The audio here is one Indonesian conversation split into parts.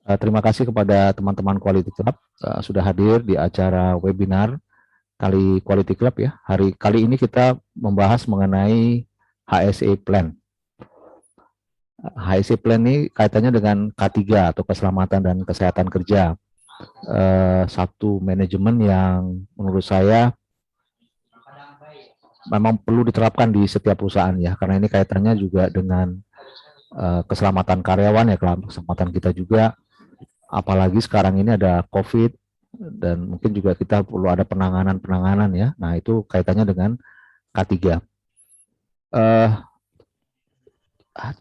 Terima kasih kepada teman-teman Quality Club sudah hadir di acara webinar kali Quality Club ya. Kali ini kita membahas mengenai HSE Plan. HSE Plan ini kaitannya dengan K3 atau keselamatan dan kesehatan kerja. Satu manajemen yang menurut saya memang perlu diterapkan di setiap perusahaan ya, karena ini kaitannya juga dengan keselamatan karyawan ya, keselamatan kita juga. Apalagi sekarang ini ada COVID dan mungkin juga kita perlu ada penanganan ya. Nah, itu kaitannya dengan K3.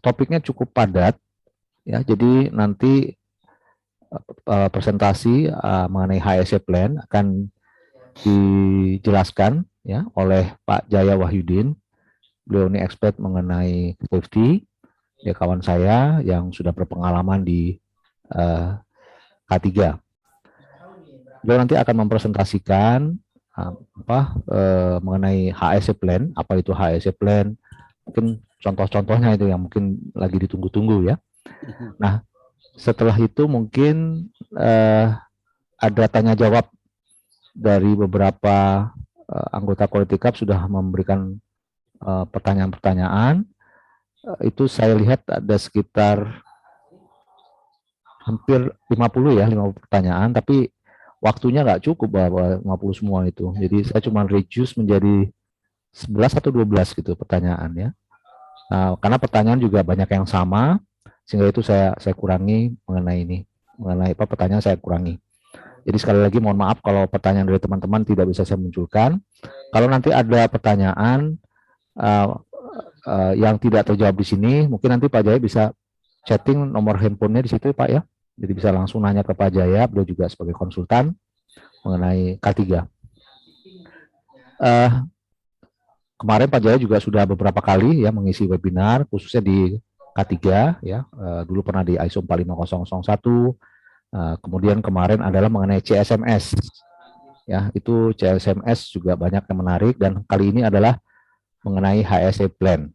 Topiknya cukup padat ya. Jadi nanti presentasi mengenai HSE Plan akan dijelaskan ya oleh Pak Jaya Wahyudin. Beliau ini expert mengenai safety. Dia kawan saya yang sudah berpengalaman di K3. Beliau nanti akan mempresentasikan mengenai HSE Plan, apa itu HSE Plan, mungkin contoh-contohnya itu yang mungkin lagi ditunggu-tunggu ya. Nah, setelah itu mungkin ada tanya jawab dari beberapa anggota Quality Club sudah memberikan pertanyaan-pertanyaan. Itu saya lihat ada sekitar hampir 50 pertanyaan, tapi waktunya nggak cukup bahwa 50 semua itu. Jadi saya cuma reduce menjadi 11 atau 12 gitu pertanyaan ya. Nah, karena pertanyaan juga banyak yang sama, sehingga itu saya kurangi mengenai pertanyaan saya kurangi. Jadi sekali lagi mohon maaf kalau pertanyaan dari teman-teman tidak bisa saya munculkan. Kalau nanti ada pertanyaan yang tidak terjawab di sini, mungkin nanti Pak Jaya bisa chatting nomor handphonenya di situ Pak ya. Jadi bisa langsung nanya ke Pak Jaya, beliau juga sebagai konsultan mengenai K3. Kemarin Pak Jaya juga sudah beberapa kali ya mengisi webinar khususnya di K3 ya. Dulu pernah di ISO 45001. Kemudian kemarin adalah mengenai CSMS. Ya, itu CSMS juga banyak yang menarik dan kali ini adalah mengenai HSE Plan.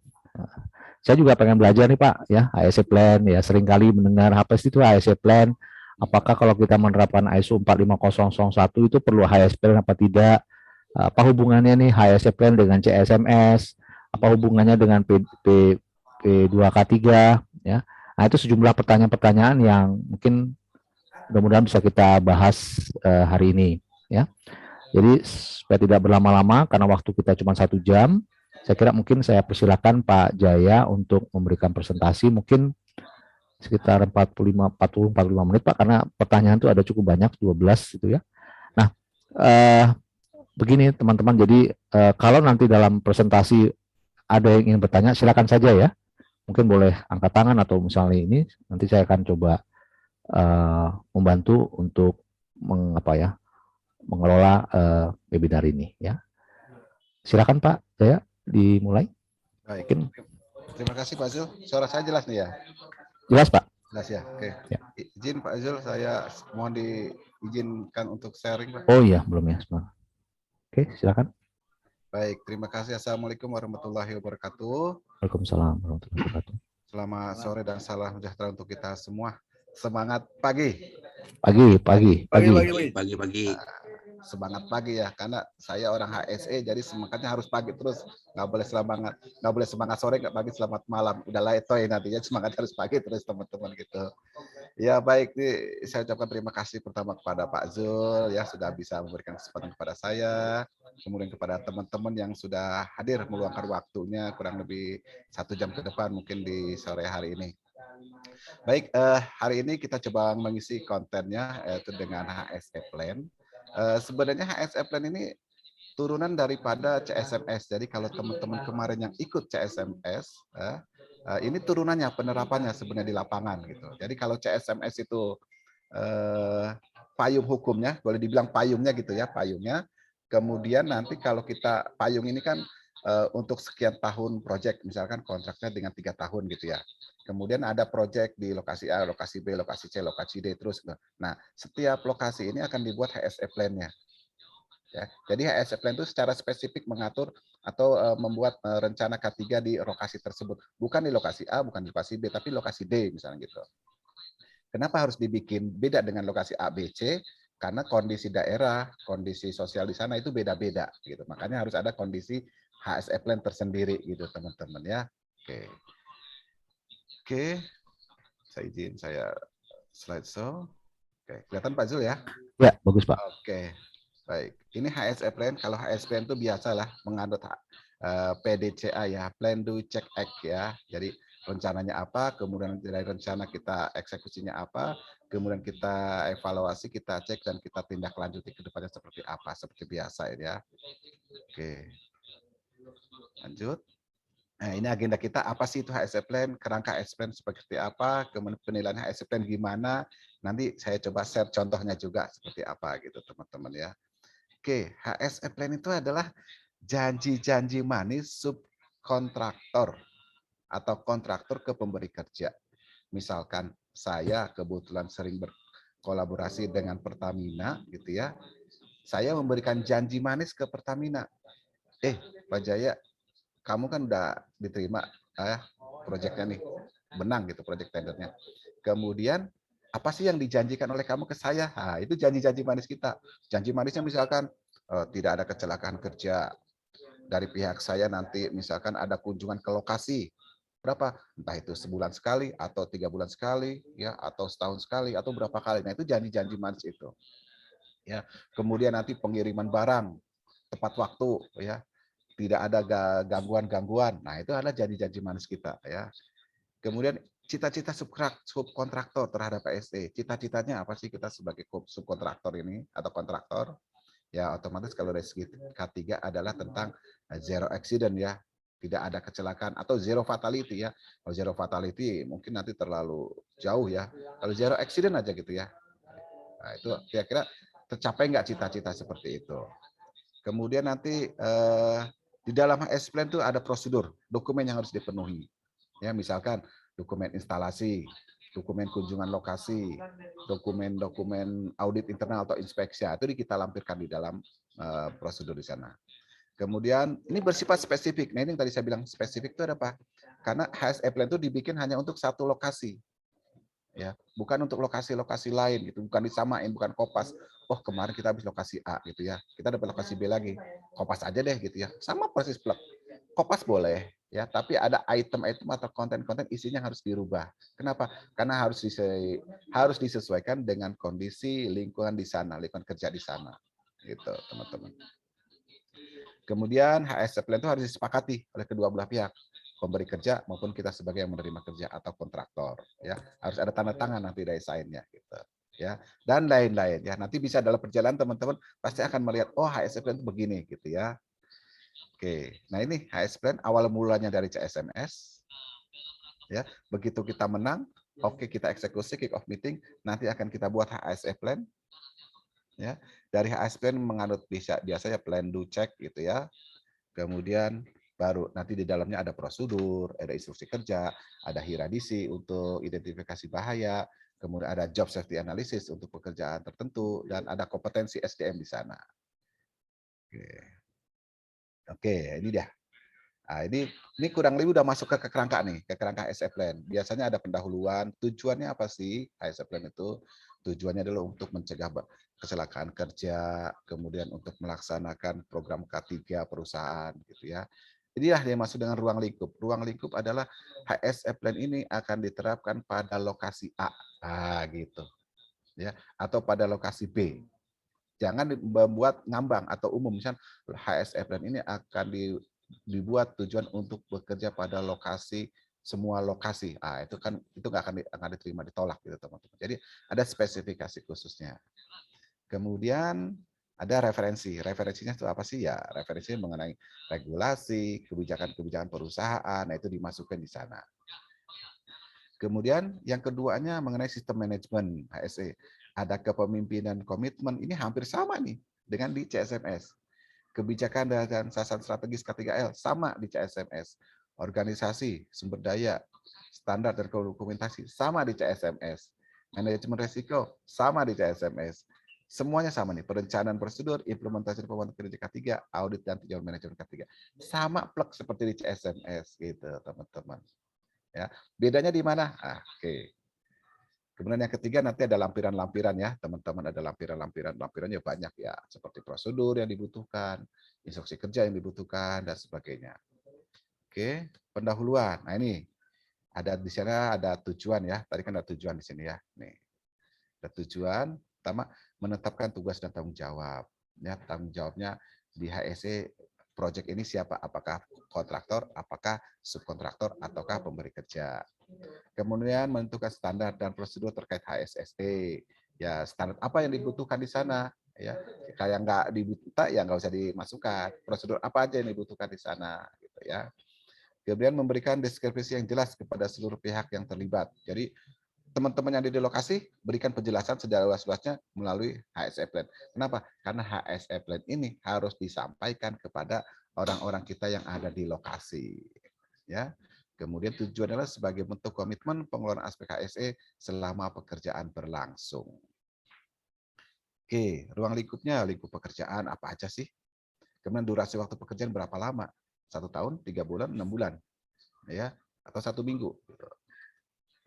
Saya juga pengen belajar nih Pak ya, HSE Plan ya, seringkali mendengar apa sih itu HSE Plan? Apakah kalau kita menerapkan ISO 45001 itu perlu HSE Plan apa tidak? Apa hubungannya nih HSE Plan dengan CSMS? Apa hubungannya dengan P2K3 ya? Nah, itu sejumlah pertanyaan-pertanyaan yang mungkin mudah-mudahan bisa kita bahas hari ini ya. Jadi supaya tidak berlama-lama karena waktu kita cuma 1 jam, saya kira mungkin saya persilakan Pak Jaya untuk memberikan presentasi mungkin sekitar 45 menit Pak, karena pertanyaan itu ada cukup banyak 12 gitu ya. Nah, begini teman-teman, jadi kalau nanti dalam presentasi ada yang ingin bertanya silakan saja ya. Mungkin boleh angkat tangan atau misalnya ini nanti saya akan coba membantu untuk mengelola webinar ini ya. Silakan Pak Jaya dimulai. Baik. Mungkin. Terima kasih Pak Zul. Suara saya jelas nih ya? Jelas Pak. Jelas ya. Oke. Ya. Izin Pak Zul, saya mohon diizinkan untuk sharing Pak. Oh iya belum ya. Oke silakan. Baik, terima kasih. Assalamualaikum warahmatullahi wabarakatuh. Waalaikumsalam warahmatullahi wabarakatuh. Selamat sore dan salam sejahtera untuk kita semua. Semangat pagi. Pagi. Semangat pagi ya, karena saya orang HSE jadi semangatnya harus pagi terus, nggak boleh semangat sore, nggak pagi, selamat malam, udah letoy nantinya, semangat harus pagi terus teman-teman gitu. Ya baik, nih saya ucapkan terima kasih pertama kepada Pak Zul ya sudah bisa memberikan kesempatan kepada saya, kemudian kepada teman-teman yang sudah hadir meluangkan waktunya kurang lebih 1 jam ke depan mungkin di sore hari ini. Baik, hari ini kita coba mengisi kontennya yaitu dengan HSE Plan. Sebenarnya HSE Plan ini turunan daripada CSMS. Jadi kalau teman-teman kemarin yang ikut CSMS, ini turunannya penerapannya sebenarnya di lapangan gitu. Jadi kalau CSMS itu payung hukumnya, boleh dibilang payungnya gitu ya, payungnya. Kemudian nanti kalau kita payung ini kan untuk sekian tahun proyek, misalkan kontraknya dengan 3 tahun gitu ya. Kemudian ada proyek di lokasi A, lokasi B, lokasi C, lokasi D terus. Nah, setiap lokasi ini akan dibuat HSE Plan-nya. Ya, jadi HSE Plan itu secara spesifik mengatur atau membuat rencana K3 di lokasi tersebut. Bukan di lokasi A, bukan di lokasi B, tapi lokasi D misalnya gitu. Kenapa harus dibikin beda dengan lokasi A, B, C? Karena kondisi daerah, kondisi sosial di sana itu beda-beda gitu. Makanya harus ada kondisi HSE plan tersendiri gitu teman-teman ya. Oke. Oke, saya izin saya slideshow. Oke, kelihatan Pak Zul ya? Ya, bagus Pak. Oke, baik. Ini HSE plan. Kalau HSE plan itu biasalah menganut PDCA ya, Plan Do Check Act ya. Jadi rencananya apa, kemudian dari rencana kita eksekusinya apa, kemudian kita evaluasi, kita cek dan kita tindak lanjuti ke depannya seperti apa, seperti biasa ya. Oke, lanjut. Nah, ini agenda kita, apa sih itu HSE Plan, kerangka HSE Plan seperti apa, kemudian penilaian HSE Plan gimana, nanti saya coba share contohnya juga seperti apa gitu teman-teman ya. Oke, HSE Plan itu adalah janji-janji manis subkontraktor atau kontraktor ke pemberi kerja. Misalkan saya kebetulan sering berkolaborasi dengan Pertamina gitu ya, saya memberikan janji manis ke Pertamina. Pak Jaya, kamu kan udah diterima proyeknya nih, menang gitu proyek tendernya. Kemudian apa sih yang dijanjikan oleh kamu ke saya? Nah, itu janji-janji manis kita. Janji manisnya misalkan tidak ada kecelakaan kerja dari pihak saya, nanti misalkan ada kunjungan ke lokasi berapa, entah itu sebulan sekali atau 3 bulan sekali ya, atau setahun sekali atau berapa kali. Nah, itu janji-janji manis itu ya. Kemudian nanti pengiriman barang tepat waktu ya, tidak ada gangguan-gangguan. Nah, itu adalah janji-janji manis kita ya. Kemudian cita-cita subkontraktor terhadap PSE. Cita-citanya apa sih kita sebagai subkontraktor ini atau kontraktor? Ya, otomatis kalau dari segi K3 adalah tentang zero accident ya. Tidak ada kecelakaan atau zero fatality ya. Kalau zero fatality mungkin nanti terlalu jauh ya. Kalau zero accident aja gitu ya. Nah, itu kira-kira tercapai nggak cita-cita seperti itu. Kemudian nanti di dalam HS Plan itu ada prosedur, dokumen yang harus dipenuhi. Ya, misalkan dokumen instalasi, dokumen kunjungan lokasi, dokumen-dokumen audit internal atau inspeksi, itu kita lampirkan di dalam prosedur di sana. Kemudian ini bersifat spesifik. Nah, ini yang tadi saya bilang spesifik itu ada apa? Karena HSE Plan itu dibikin hanya untuk satu lokasi. Ya, bukan untuk lokasi-lokasi lain gitu, bukan disamain, bukan kopas. Oh, kemarin kita habis lokasi A gitu ya, kita dapat lokasi B lagi, kopas aja deh gitu ya, sama persis plek. Kopas boleh ya, tapi ada item-item atau konten-konten isinya harus dirubah. Kenapa? Karena harus disesuaikan dengan kondisi lingkungan di sana, lingkungan kerja di sana gitu teman-teman. Kemudian HSE Plan itu harus disepakati oleh kedua belah pihak, pemberi kerja maupun kita sebagai yang menerima kerja atau kontraktor ya. Harus ada tanda tangan nanti dari sign-nya gitu ya, dan lain-lain ya. Nanti bisa dalam perjalanan teman-teman pasti akan melihat, oh HSE Plan itu begini gitu ya. Oke, nah ini HSE Plan awal mulanya dari CSMS ya. Begitu kita menang, oke, kita eksekusi kick off meeting, nanti akan kita buat HSE Plan ya. Dari HSE Plan menganut biasanya plan do check gitu ya. Kemudian baru nanti di dalamnya ada prosedur, ada instruksi kerja, ada hiradisi untuk identifikasi bahaya, kemudian ada job safety analysis untuk pekerjaan tertentu, dan ada kompetensi SDM di sana. Oke, ini dia. Nah, ini kurang lebih udah masuk ke kerangka nih, ke kerangka HSE Plan. Biasanya ada pendahuluan, tujuannya apa sih HSE Plan itu? Tujuannya adalah untuk mencegah kecelakaan kerja, kemudian untuk melaksanakan program K3 perusahaan gitu ya. Inilah yang masuk dengan ruang lingkup. Ruang lingkup adalah HSE Plan ini akan diterapkan pada lokasi A. Gitu. Ya, atau pada lokasi B. Jangan membuat ngambang atau umum. Misalnya HSE Plan ini akan dibuat tujuan untuk bekerja pada lokasi, semua lokasi. Itu kan itu nggak akan diterima, ditolak gitu teman-teman. Jadi ada spesifikasi khususnya. Kemudian ada referensi. Referensinya itu apa sih ya? Referensinya mengenai regulasi, kebijakan-kebijakan perusahaan. Nah, itu dimasukkan di sana. Kemudian yang keduanya mengenai sistem manajemen HSE. Ada kepemimpinan komitmen, ini hampir sama nih dengan di CSMS. Kebijakan dan sasaran strategis K3L sama di CSMS. Organisasi, sumber daya, standar dan dokumentasi sama di CSMS. Manajemen resiko sama di CSMS. Semuanya sama nih, perencanaan prosedur, implementasi pembangunan kerja K3, audit dan tinjauan manajemen K3. Sama plek seperti di CSMS gitu, teman-teman. Ya, bedanya di mana? Oke. Kemudian yang ketiga nanti ada lampiran-lampiran ya, teman-teman, ada lampirannya banyak ya, seperti prosedur yang dibutuhkan, instruksi kerja yang dibutuhkan dan sebagainya. Oke, pendahuluan. Nah ini ada di sana ada tujuan ya. Tadi kan ada tujuan di sini ya. Nih, ada tujuan. Pertama, menetapkan tugas dan tanggung jawab. Ya, tanggung jawabnya di HSE project ini siapa? Apakah kontraktor, apakah subkontraktor, ataukah pemberi kerja. Kemudian menentukan standar dan prosedur terkait HSSE. Ya, standar apa yang dibutuhkan di sana? Ya, kayak nggak dibutuhkan ya nggak usah dimasukkan. Prosedur apa aja yang dibutuhkan di sana, gitu ya. Kemudian memberikan deskripsi yang jelas kepada seluruh pihak yang terlibat. Jadi teman-teman yang ada di lokasi berikan penjelasan seluas-luasnya melalui HSE Plan. Kenapa? Karena HSE Plan ini harus disampaikan kepada orang-orang kita yang ada di lokasi. Ya. Kemudian tujuan adalah sebagai bentuk komitmen pengelolaan aspek HSE selama pekerjaan berlangsung. Oke, ruang lingkupnya, lingkup pekerjaan apa aja sih? Kemudian durasi waktu pekerjaan berapa lama? 1 tahun, 3 bulan, 6 bulan, ya, atau 1 minggu.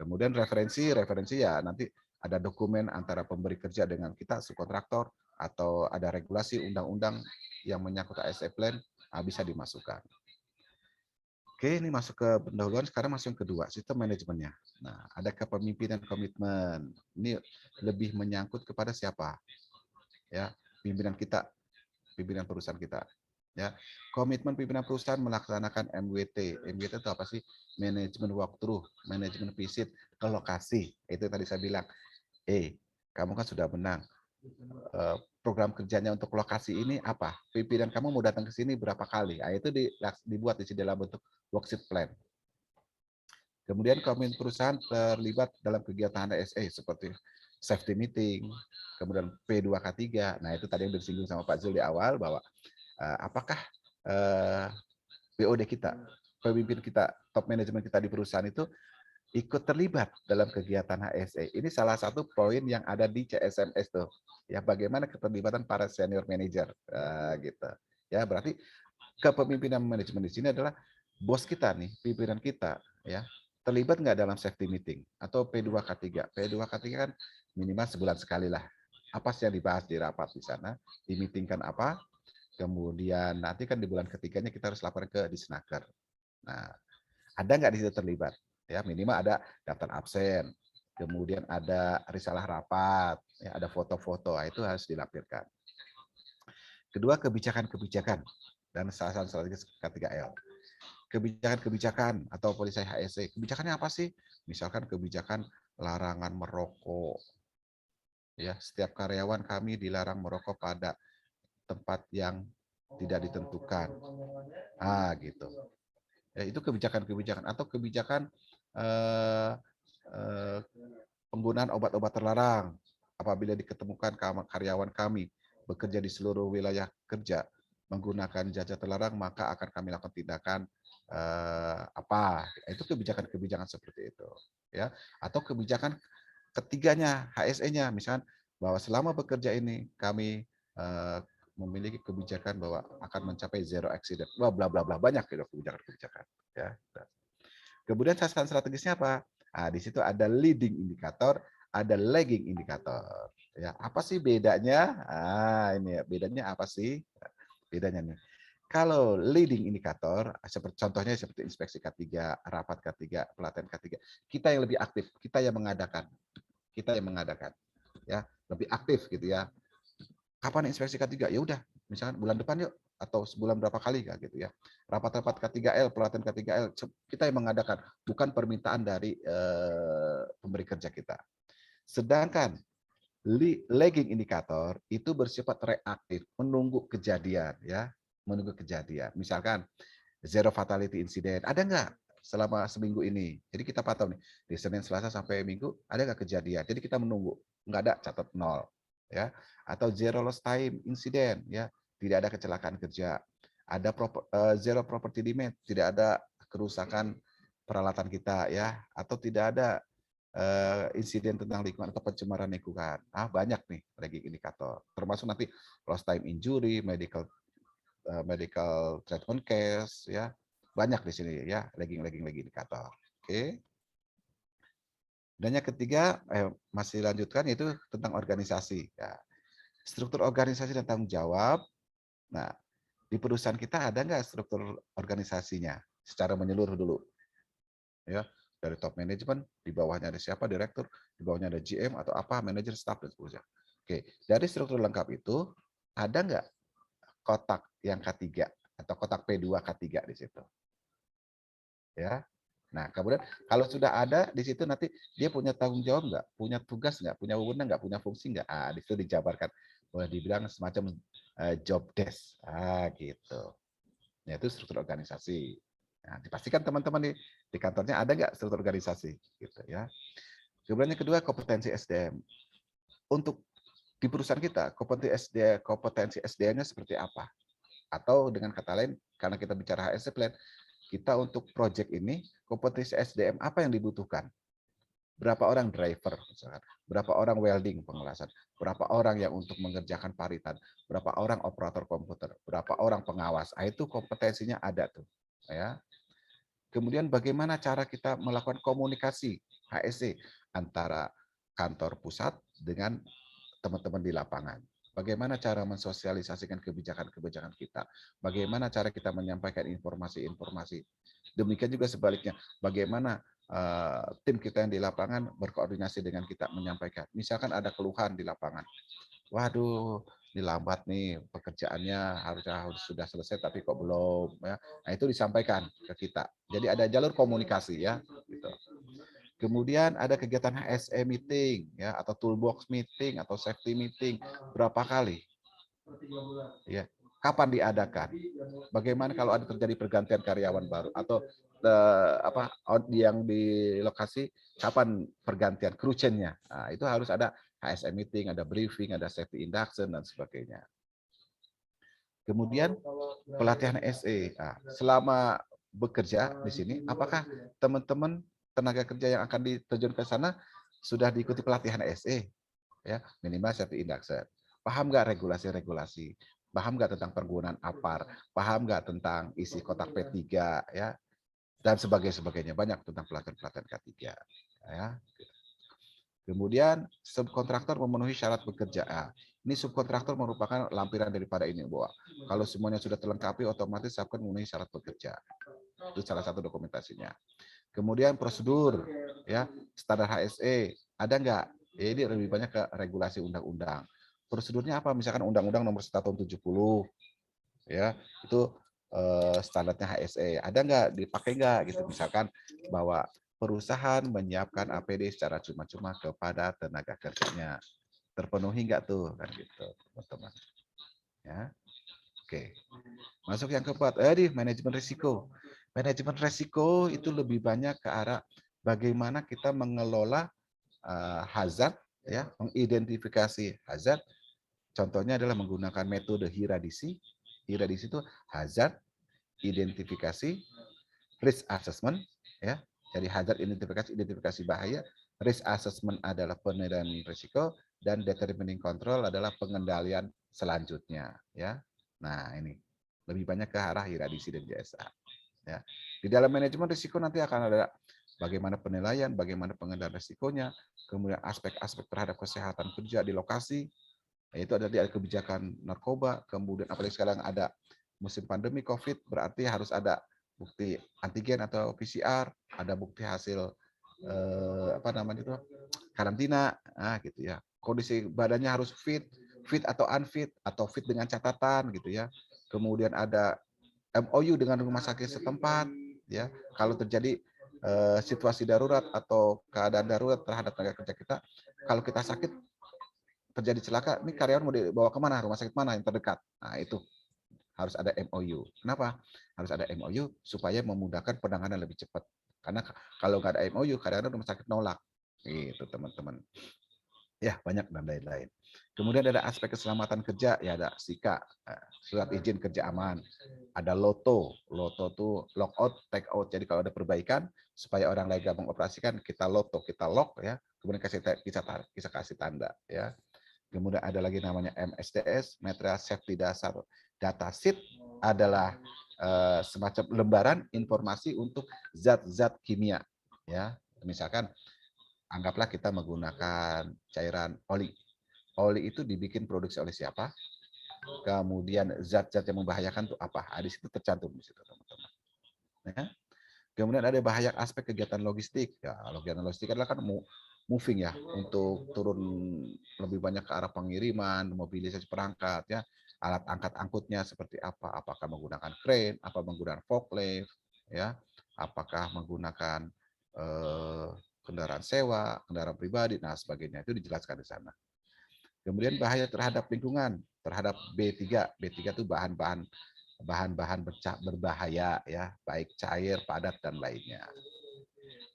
Kemudian referensi ya nanti ada dokumen antara pemberi kerja dengan kita subkontraktor atau ada regulasi undang-undang yang menyangkut ASE Plan bisa dimasukkan. Oke, ini masuk ke pendahuluan, sekarang masuk yang kedua, sistem manajemennya. Nah, ada kepemimpinan komitmen. Ini lebih menyangkut kepada siapa? Ya, pimpinan kita, pimpinan perusahaan kita. Ya, komitmen pimpinan perusahaan melaksanakan MWT. MWT itu apa sih? Manajemen walkthrough, manajemen visit ke lokasi. Itu tadi saya bilang. Kamu kan sudah menang. Program kerjanya untuk lokasi ini apa? Pimpinan kamu mau datang ke sini berapa kali? Nah, itu dibuat di dalam bentuk worksheet plan. Kemudian komitmen perusahaan terlibat dalam kegiatan HSE seperti safety meeting, kemudian P2K3. Nah, itu tadi yang disinggung sama Pak Zul di awal bahwa apakah BOD kita, pemimpin kita, top manajemen kita di perusahaan itu ikut terlibat dalam kegiatan HSE. Ini salah satu poin yang ada di CSMS tuh. Ya, bagaimana keterlibatan para senior manager gitu. Ya, berarti kepemimpinan manajemen di sini adalah bos kita nih, pimpinan kita ya. Terlibat nggak dalam safety meeting atau P2K3? P2K3 kan minimal sebulan sekali lah. Apa sih yang dibahas di rapat di sana? Dimitingkan apa? Kemudian nanti kan di bulan ketiganya kita harus lapor ke Disnaker. Nah, ada nggak di situ terlibat? Ya, minimal ada daftar absen, kemudian ada risalah rapat, ya, ada foto-foto, itu harus dilampirkan. Kedua, kebijakan-kebijakan dan sasaran strategis K3L. Kebijakan-kebijakan atau polisi HSE, kebijakannya apa sih? Misalkan kebijakan larangan merokok. Ya, setiap karyawan kami dilarang merokok pada tempat yang tidak ditentukan. Gitu. Ya, itu kebijakan-kebijakan atau kebijakan penggunaan obat-obat terlarang apabila diketemukan karyawan kami bekerja di seluruh wilayah kerja menggunakan jasa terlarang, maka akan kami lakukan tindakan apa. Itu kebijakan-kebijakan seperti itu, ya. Atau kebijakan ketiganya HSE-nya, misalkan bahwa selama bekerja ini kami memiliki kebijakan bahwa akan mencapai zero accident, bla bla bla bla, banyak gitu kebijakan-kebijakan, ya. Kemudian sasaran strategisnya apa? Nah, di situ ada leading indikator, ada lagging indikator. Ya, apa sih bedanya? Ini ya, bedanya apa sih? Bedanya nih. Kalau leading indikator, seperti contohnya seperti inspeksi K3, rapat K3, pelatihan K3, kita yang lebih aktif, kita yang mengadakan. Kita yang mengadakan. Ya, lebih aktif gitu ya. Kapan inspeksi K3? Ya udah, misalkan bulan depan yuk, atau sebulan berapa kali gitu ya. Rapat-rapat K3L, pelatihan K3L, kita yang mengadakan, bukan permintaan dari pemberi kerja kita. Sedangkan lagging indikator itu bersifat reaktif, menunggu kejadian ya, menunggu kejadian. Misalkan zero fatality incident, ada nggak selama seminggu ini? Jadi kita pantau nih, di Senin, Selasa sampai Minggu ada nggak kejadian? Jadi kita menunggu, nggak ada, catat 0 ya. Atau zero lost time incident ya, tidak ada kecelakaan kerja. Ada zero property damage, tidak ada kerusakan peralatan kita ya, atau tidak ada insiden tentang lingkungan atau pencemaran lingkungan. Banyak nih lagging indikator. Termasuk nanti lost time injury, medical treatment case ya. Banyak di sini ya, lagging indikator. Oke. Dan yang ketiga, masih lanjutkan itu tentang organisasi. Ya. Struktur organisasi dan tanggung jawab. Nah, di perusahaan kita ada nggak struktur organisasinya secara menyeluruh dulu? Ya, dari top management, di bawahnya ada siapa, direktur, di bawahnya ada GM atau apa, manajer, staff dan seterusnya. Oke, dari struktur lengkap itu ada nggak kotak yang K3 atau kotak P2 K3 di situ? Ya. Nah, kemudian kalau sudah ada di situ nanti dia punya tanggung jawab nggak, punya tugas nggak, punya wewenang nggak, punya fungsi nggak? Ah, di situ dijabarkan. Boleh dibilang semacam job desk. Ah, gitu. Ya, itu struktur organisasi. Nah, dipastikan teman-teman di kantornya ada nggak struktur organisasi, gitu ya. Kemudian yang kedua kompetensi SDM. Untuk di perusahaan kita kompetensi SDM-nya seperti apa? Atau dengan kata lain, karena kita bicara HSE plan, kita untuk project ini kompetensi SDM apa yang dibutuhkan? Berapa orang driver, misalkan, berapa orang welding pengelasan, berapa orang yang untuk mengerjakan paritan, berapa orang operator komputer, berapa orang pengawas. Ah, itu kompetensinya ada tuh, ya. Kemudian bagaimana cara kita melakukan komunikasi HSE antara kantor pusat dengan teman-teman di lapangan. Bagaimana cara mensosialisasikan kebijakan-kebijakan kita? Bagaimana cara kita menyampaikan informasi-informasi? Demikian juga sebaliknya, bagaimana tim kita yang di lapangan berkoordinasi dengan kita menyampaikan. Misalkan ada keluhan di lapangan, waduh, ini lambat nih pekerjaannya, harus sudah selesai tapi kok belum ya. Nah, itu disampaikan ke kita. Jadi ada jalur komunikasi ya gitu. Kemudian ada kegiatan HSE meeting ya atau toolbox meeting atau safety meeting berapa kali? Ya. Kapan diadakan? Bagaimana kalau ada terjadi pergantian karyawan baru atau yang di lokasi kapan pergantian crew change-nya? Nah, itu harus ada HSE meeting, ada briefing, ada safety induction dan sebagainya. Kemudian pelatihan SE. Nah, selama bekerja di sini, apakah teman-teman tenaga kerja yang akan diterjun ke sana sudah diikuti pelatihan SE? Ya, minimal safety induction. Paham nggak regulasi-regulasi? Paham nggak tentang penggunaan APAR? Paham nggak tentang isi kotak P3 ya? Dan sebagainya. Banyak tentang pelatihan-pelatihan K3 ya. Kemudian subkontraktor memenuhi syarat bekerja. Ini subkontraktor merupakan lampiran daripada ini, bahwa kalau semuanya sudah terlengkapi otomatis akan memenuhi syarat bekerja. Itu salah satu dokumentasinya. Kemudian prosedur ya, standar HSE ada nggak? Ya, ini lebih banyak ke regulasi undang-undang. Prosedurnya apa? Misalkan Undang-Undang Nomor 1 Tahun 70 ya, itu standarnya HSE. Ada nggak? Dipakai nggak gitu? Misalkan bahwa perusahaan menyiapkan APD secara cuma-cuma kepada tenaga kerjanya. Terpenuhi nggak tuh kan gitu, teman-teman. Ya. Oke. Masuk yang keempat, di manajemen risiko. Manajemen risiko itu lebih banyak ke arah bagaimana kita mengelola hazard, ya, mengidentifikasi hazard. Contohnya adalah menggunakan metode Hiradisi. Hiradisi itu hazard, identifikasi, risk assessment, ya. Jadi hazard identifikasi bahaya, risk assessment adalah penilaian risiko, dan determining control adalah pengendalian selanjutnya, ya. Nah, ini lebih banyak ke arah Hiradisi dan JSA. Ya. Di dalam manajemen risiko nanti akan ada bagaimana penilaian, bagaimana pengendalian risikonya, kemudian aspek-aspek terhadap kesehatan kerja di lokasi, yaitu ada di kebijakan narkoba, kemudian apalagi sekarang ada musim pandemi COVID, berarti harus ada bukti antigen atau PCR, ada bukti hasil karantina, gitu ya. Kondisi badannya harus fit atau unfit, atau fit dengan catatan gitu ya. Kemudian ada MOU dengan rumah sakit setempat, ya. Kalau terjadi situasi darurat atau keadaan darurat terhadap tenaga kerja kita, kalau kita sakit terjadi celaka, ini karyawan mau dibawa kemana, rumah sakit mana yang terdekat. Nah, itu harus ada MOU. Kenapa? Harus ada MOU supaya memudahkan penanganan lebih cepat. Karena kalau nggak ada MOU, kadang-kadang rumah sakit nolak. Gitu, teman-teman. Ya, banyak dan lain-lain. Kemudian ada aspek keselamatan kerja, ya ada SIKA, surat izin kerja aman. Ada LOTO. LOTO itu lockout, take out. Jadi kalau ada perbaikan, supaya orang lain gampang operasikan, kita LOTO, kita lock ya. Kemudian kita kasih tanda ya. Kemudian ada lagi namanya MSDS, Material Safety Dasar. Data sheet adalah semacam lembaran informasi untuk zat-zat kimia. Ya, misalkan anggaplah kita menggunakan cairan oli. Oli itu dibikin produksi oleh siapa? Kemudian zat-zat yang membahayakan itu apa? Di situ tercantum di situ, teman-teman. Ya. Kemudian ada bahaya aspek kegiatan logistik. Ya, kegiatan logistik adalah kan moving ya, untuk turun lebih banyak ke arah pengiriman, mobilisasi perangkat ya, alat angkat angkutnya seperti apa? Apakah menggunakan crane, apa menggunakan forklift, ya, apakah menggunakan kendaraan sewa, kendaraan pribadi, nah sebagainya itu dijelaskan di sana. Kemudian bahaya terhadap lingkungan, terhadap B3. B3 itu bahan-bahan berbahaya ya, baik cair, padat dan lainnya.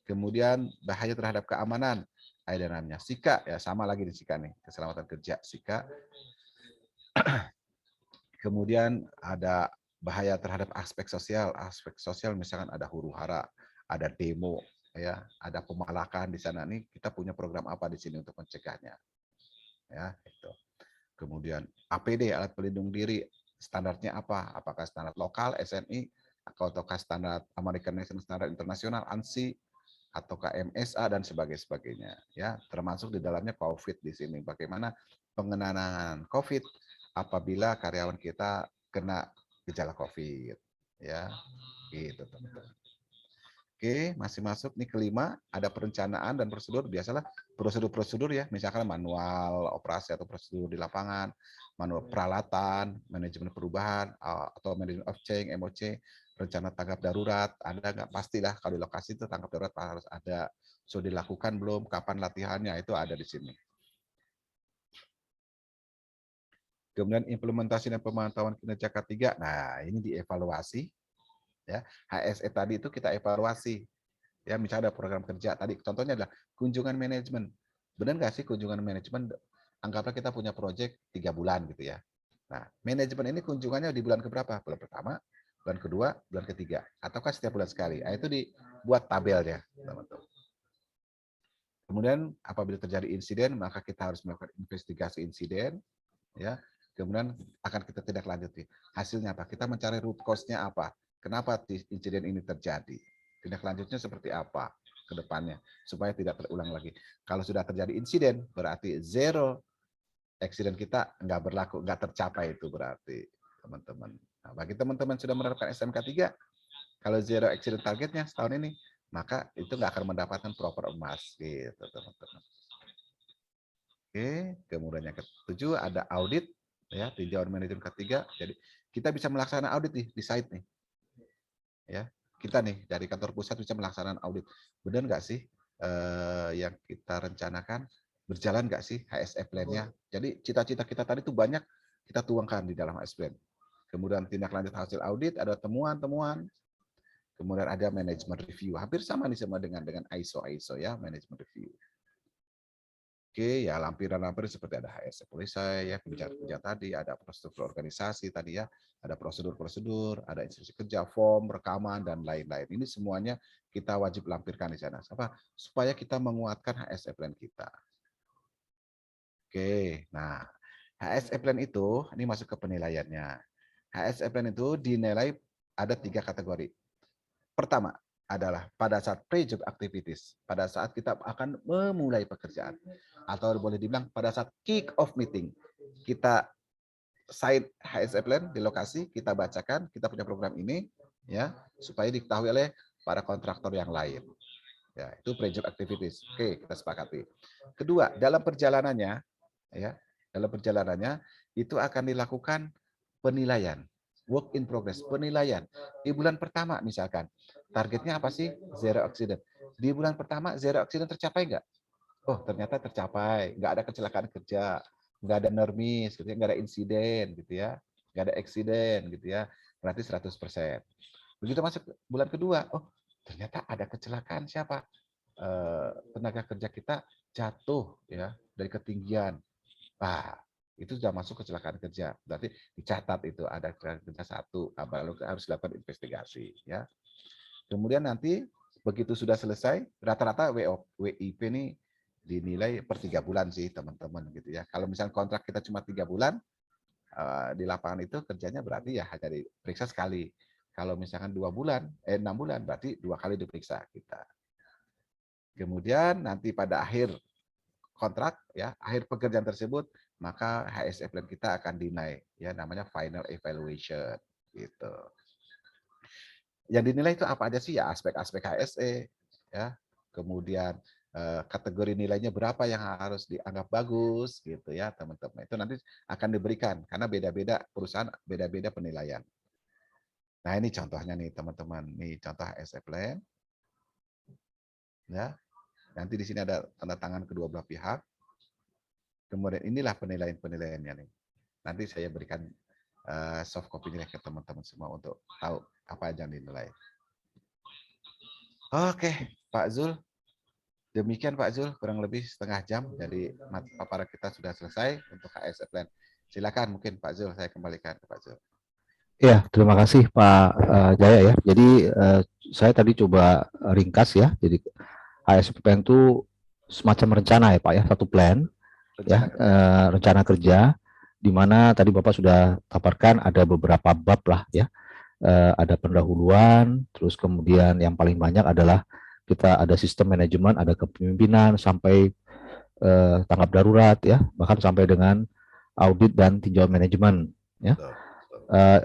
Kemudian bahaya terhadap keamanan, ada namanya SIKA ya, sama lagi di SIKA nih, keselamatan kerja SIKA. Kemudian ada bahaya terhadap aspek sosial misalkan ada huru-hara, ada demo ya, ada pemalakan di sana nih, kita punya program apa di sini untuk mencegahnya. Ya, itu. Kemudian APD, alat pelindung diri, standarnya apa? Apakah standar lokal SNI ataukah standar American National Standard Internasional ANSI ataukah MSA dan sebagainya ya, termasuk di dalamnya COVID di sini. Bagaimana pengenangan COVID apabila karyawan kita kena gejala COVID ya. Gitu, teman-teman. Oke, masih masuk nih kelima, ada perencanaan dan prosedur. Biasalah prosedur-prosedur ya, misalkan manual operasi atau prosedur di lapangan, manual peralatan, manajemen perubahan, atau manajemen of change, MOC, rencana tanggap darurat, ada nggak? Pastilah kalau di lokasi itu tanggap darurat harus ada. Sudah dilakukan belum? Kapan latihannya? Itu ada di sini. Kemudian implementasi dan pemantauan kinerja K3. Nah, ini dievaluasi. Ya, HSE tadi itu kita evaluasi. Ya, misalnya ada program kerja tadi, contohnya adalah kunjungan manajemen. Benar nggak sih kunjungan manajemen? Anggaplah kita punya proyek 3 bulan gitu ya. Nah, manajemen ini kunjungannya di bulan keberapa? Bulan pertama, bulan kedua, bulan ketiga, ataukah setiap bulan sekali? Nah, itu dibuat tabelnya, teman-teman. Kemudian apabila terjadi insiden, maka kita harus melakukan investigasi insiden, ya. Kemudian akan kita tindak lanjuti. Hasilnya apa? Kita mencari root cause-nya apa? Kenapa insiden ini terjadi? Tindak lanjutnya seperti apa ke depannya supaya tidak terulang lagi. Kalau sudah terjadi insiden, berarti zero accident kita nggak berlaku, nggak tercapai itu berarti, teman-teman. Nah, bagi teman-teman sudah menerapkan SMK 3, kalau zero accident targetnya setahun ini, maka itu nggak akan mendapatkan proper emas, gitu, teman-teman. Oke, kemudian yang ketujuh ada audit, ya, tinjauan manajemen ketiga. Jadi kita bisa melaksanakan audit di site nih, ya. Kita nih dari kantor pusat bisa melaksanakan audit. Benar nggak sih yang kita rencanakan berjalan nggak sih HSE plan-nya? Jadi cita-cita kita tadi tuh banyak kita tuangkan di dalam HSE plan. Kemudian tindak lanjut hasil audit, ada temuan-temuan. Kemudian ada manajemen review. Hampir sama nih sama dengan ISO ya, manajemen review. Oke, ya lampiran-lampiran seperti ada HSE perisai, ya kebijakan-kebijakan tadi, ada prosedur organisasi tadi ya, ada prosedur-prosedur, ada instruksi kerja, form, rekaman, dan lain-lain. Ini semuanya kita wajib lampirkan di sana. Apa? Supaya kita menguatkan HSE plan kita. Oke, nah HSE plan itu, ini masuk ke penilaiannya. HSE plan itu dinilai ada 3 kategori. Pertama adalah pada saat pre-job activities, pada saat kita akan memulai pekerjaan, atau boleh dibilang pada saat kick off meeting, kita sign HSE plan di lokasi, kita bacakan, kita punya program ini, ya, supaya diketahui oleh para kontraktor yang lain. Ya, itu pre-job activities. Oke, kita sepakati. Kedua, dalam perjalanannya, ya, dalam perjalanannya itu akan dilakukan penilaian. Work in progress, penilaian. Di bulan pertama misalkan, targetnya apa sih? Zero accident. Di bulan pertama zero accident tercapai nggak? Oh ternyata tercapai, nggak ada kecelakaan kerja, nggak ada nermis, gitu ya, nggak ada insiden, gitu ya, nggak ada accident, gitu ya, berarti 100%. Begitu masuk bulan kedua, oh ternyata ada kecelakaan siapa? Tenaga kerja kita jatuh ya dari ketinggian. Wah, itu sudah masuk kecelakaan kerja. Berarti dicatat itu ada kecelakaan kerja 1, lalu harus dilakukan investigasi ya. Kemudian nanti begitu sudah selesai, rata-rata WIP ini dinilai per 3 bulan sih teman-teman gitu ya. Kalau misalnya kontrak kita cuma 3 bulan di lapangan itu kerjanya berarti ya hanya diperiksa sekali. Kalau misalkan 2 bulan, 6 bulan berarti 2 kali diperiksa kita. Kemudian nanti pada akhir kontrak ya, akhir pekerjaan tersebut, maka HSE plan kita akan dinaik ya, namanya final evaluation gitu. Yang dinilai itu apa aja sih ya, aspek-aspek HSE ya. Kemudian kategori nilainya berapa yang harus dianggap bagus gitu ya, teman-teman. Itu nanti akan diberikan karena beda-beda perusahaan, beda-beda penilaian. Nah, ini contohnya nih, teman-teman. Nih contoh HSE plan ya. Nanti di sini ada tanda tangan kedua belah pihak. Kemudian inilah penilaian-penilaiannya nih. Nanti saya berikan soft copy-nya ke teman-teman semua untuk tahu apa aja yang dinilai. Oke, Pak Zul. Demikian Pak Zul, kurang lebih setengah jam. Jadi paparan kita sudah selesai untuk HSE plan. Silakan mungkin Pak Zul, saya kembalikan ke Pak Zul. Ya, terima kasih Pak Jaya ya. Jadi saya tadi coba ringkas ya. Jadi HSE plan itu semacam rencana ya Pak ya, satu plan Rencana kerja. rencana kerja di mana tadi Bapak sudah paparkan ada beberapa bab lah ya. Ada pendahuluan, terus kemudian yang paling banyak adalah kita ada sistem manajemen, ada kepemimpinan sampai tanggap darurat ya, bahkan sampai dengan audit dan tinjauan manajemen ya.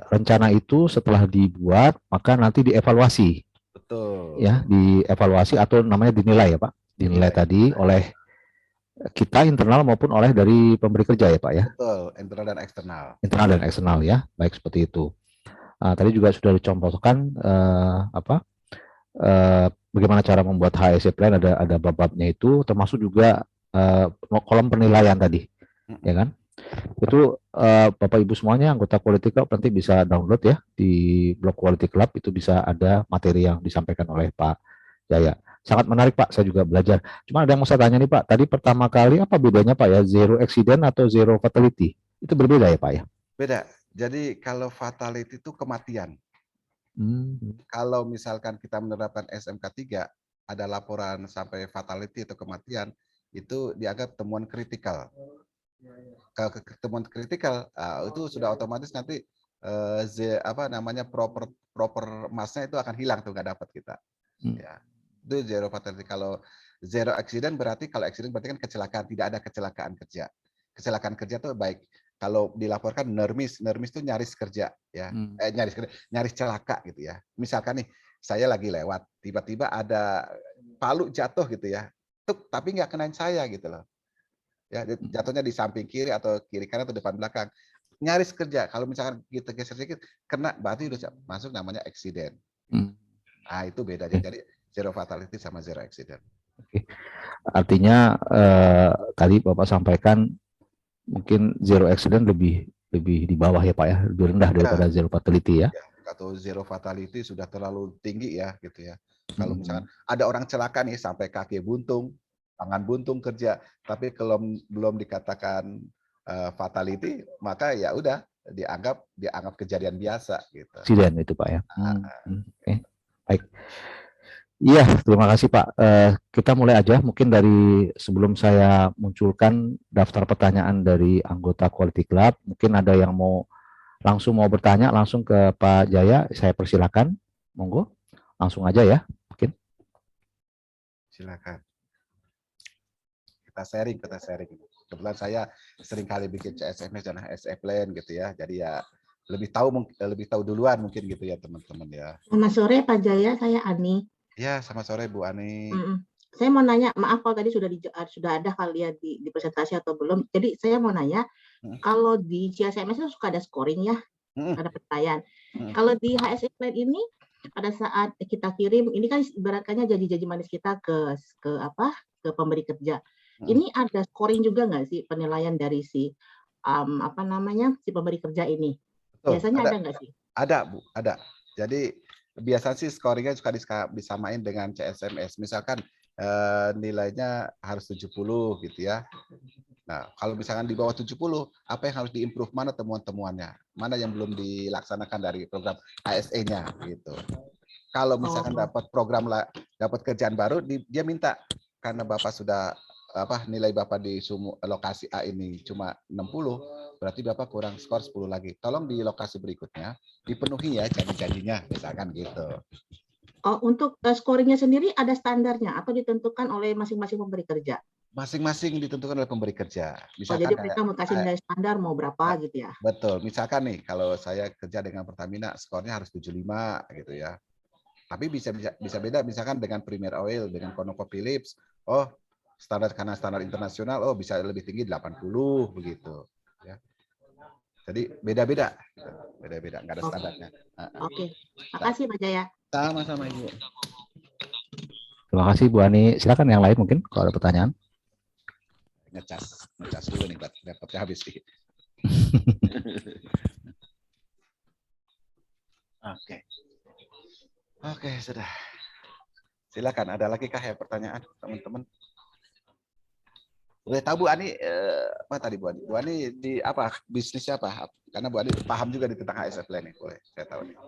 Rencana itu setelah dibuat maka nanti dievaluasi. Betul. Ya, dievaluasi atau namanya dinilai ya Pak. Dinilai tadi oleh kita internal maupun oleh dari pemberi kerja ya Pak ya. Betul, internal dan eksternal. Internal dan eksternal ya, baik seperti itu. Tadi juga sudah dicontohkan bagaimana cara membuat HSE plan, ada bab-babnya itu, termasuk juga kolom penilaian tadi, ya kan? Itu Bapak Ibu semuanya anggota Quality Club nanti bisa download ya di blog Quality Club, itu bisa ada materi yang disampaikan oleh Pak Jaya. Sangat menarik Pak, saya juga belajar. Cuma ada yang mau saya tanya nih Pak, tadi pertama kali apa bedanya Pak ya, zero accident atau zero fatality? Itu berbeda ya Pak ya? Beda. Jadi kalau fatality itu kematian. Kalau misalkan kita menerapkan SMK 3, ada laporan sampai fatality atau kematian, itu dianggap temuan kritikal. Kalau temuan kritikal, itu sudah otomatis nanti proper massnya itu akan hilang tuh, nggak dapat kita. Ya. Itu zero fatality. Kalau zero accident berarti, kalau accident berarti kan kecelakaan, tidak ada kecelakaan kerja. Kecelakaan kerja tuh baik kalau dilaporkan nermis itu nyaris kerja ya, nyaris celaka gitu ya. Misalkan nih saya lagi lewat, tiba-tiba ada palu jatuh gitu ya, tapi nggak kenain saya gitu loh. Ya, jatuhnya di samping kiri atau kiri kanan atau depan belakang. Nyaris kerja. Kalau misalkan kita geser sedikit, kena, berarti udah masuk namanya accident. Itu bedanya. Jadi zero fatality sama zero accident. Oke. Artinya tadi Bapak sampaikan mungkin zero accident lebih di bawah ya Pak ya, lebih rendah daripada zero fatality ya. Atau zero fatality sudah terlalu tinggi ya gitu ya. Kalau misalkan ada orang celaka nih sampai kaki buntung, tangan buntung kerja, tapi kalau belum dikatakan fatality, maka ya udah dianggap kejadian biasa gitu. Accident itu Pak ya. Oke. Baik. Iya, terima kasih Pak. Kita mulai aja mungkin dari sebelum saya munculkan daftar pertanyaan dari anggota Quality Club. Mungkin ada yang mau bertanya langsung ke Pak Jaya, saya persilakan. Monggo, langsung aja ya, mungkin. Silakan. Kita sharing. Kebetulan saya sering kali bikin CSMS dan HSE plan gitu ya. Jadi ya lebih tahu duluan mungkin gitu ya teman-teman ya. Selamat sore Pak Jaya, saya Ani. Ya, selamat sore Bu Ani. Saya mau nanya, maaf kalau tadi sudah ada kali ya di presentasi atau belum. Jadi saya mau nanya, kalau di CSMS itu suka ada scoring ya, ada penilaian. Kalau di HSE plan ini pada saat kita kirim, ini kan ibaratnya janji manis kita ke pemberi kerja. Ini ada scoring juga nggak sih penilaian dari si si pemberi kerja ini? Biasanya ada nggak sih? Ada Bu, ada. Jadi biasanya sih scoringnya suka disamain dengan CSMS. Misalkan nilainya harus 70 gitu ya. Nah, kalau misalkan di bawah 70, apa yang harus diimprove, mana temuan-temuannya? Mana yang belum dilaksanakan dari program HSE-nya gitu. Kalau misalkan dapat kerjaan baru, dia minta karena Bapak sudah nilai Bapak di lokasi A ini cuma 60, berarti Bapak kurang skor 10 lagi. Tolong di lokasi berikutnya dipenuhi ya janji-janjinya, misalkan gitu. Untuk scoringnya sendiri ada standarnya atau ditentukan oleh masing-masing pemberi kerja? Masing-masing ditentukan oleh pemberi kerja. Jadi Misalkan kayak mereka mau kasih nilai standar mau berapa gitu ya? betul. Misalkan nih kalau saya kerja dengan Pertamina skornya harus 75 gitu ya. Tapi bisa beda misalkan dengan Premier Oil, dengan ConocoPhillips. Oh, karena standar internasional bisa lebih tinggi 80 begitu ya. Jadi beda-beda gitu. Beda-beda, nggak ada standarnya. Oke. Makasih Pak Jaya. Sama-sama Ibu. Terima kasih Bu Ani. Silakan yang lain mungkin kalau ada pertanyaan. Ngecas dulu nih, laptopnya habis dikit. Oke, sudah. Silakan, ada lagi kah ya pertanyaan teman-teman? Boleh tahu Bu Ani apa tadi Bu Ani? Bu Ani di apa bisnisnya apa? Karena Bu Ani paham juga di tentang HSF nih, boleh saya tahu nih.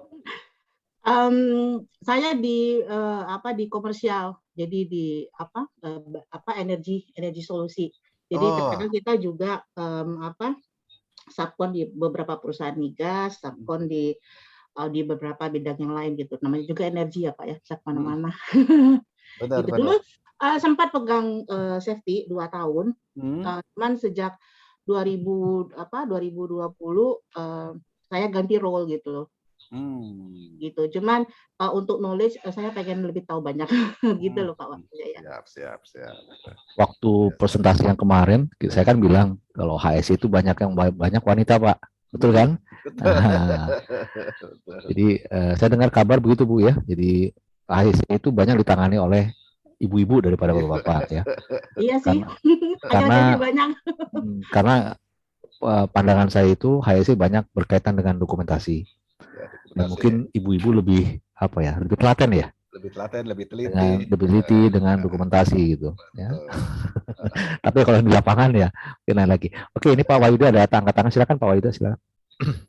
Saya di komersial, jadi di energi solusi. Jadi terkadang kita juga subkon di beberapa perusahaan migas, subkon di beberapa bidang yang lain gitu. Namanya juga energi ya Pak ya, bisa kemana-mana. Benar, gitu. Dulu sempat pegang safety 2 tahun, cuman sejak 2020 saya ganti role gitu loh. Gitu. Cuman untuk knowledge saya pengen lebih tahu banyak gitu loh Pak Jaya. Siap. Waktu presentasi yang kemarin saya kan bilang kalau HSE itu banyak wanita Pak, betul kan? Jadi saya dengar kabar begitu Bu ya. Jadi HSE itu banyak ditangani oleh ibu-ibu daripada bapak-bapak ya. Iya sih. Karena pandangan saya itu HSE banyak berkaitan dengan dokumentasi. Dan mungkin ibu-ibu lebih lebih telaten ya. Lebih telaten, lebih teliti. Dengan dokumentasi gitu. Ya. Tapi kalau di lapangan ya, lain lagi. Oke, ini Pak Wahyuda ada angkat tangan. Silakan Pak Wahyuda, silakan.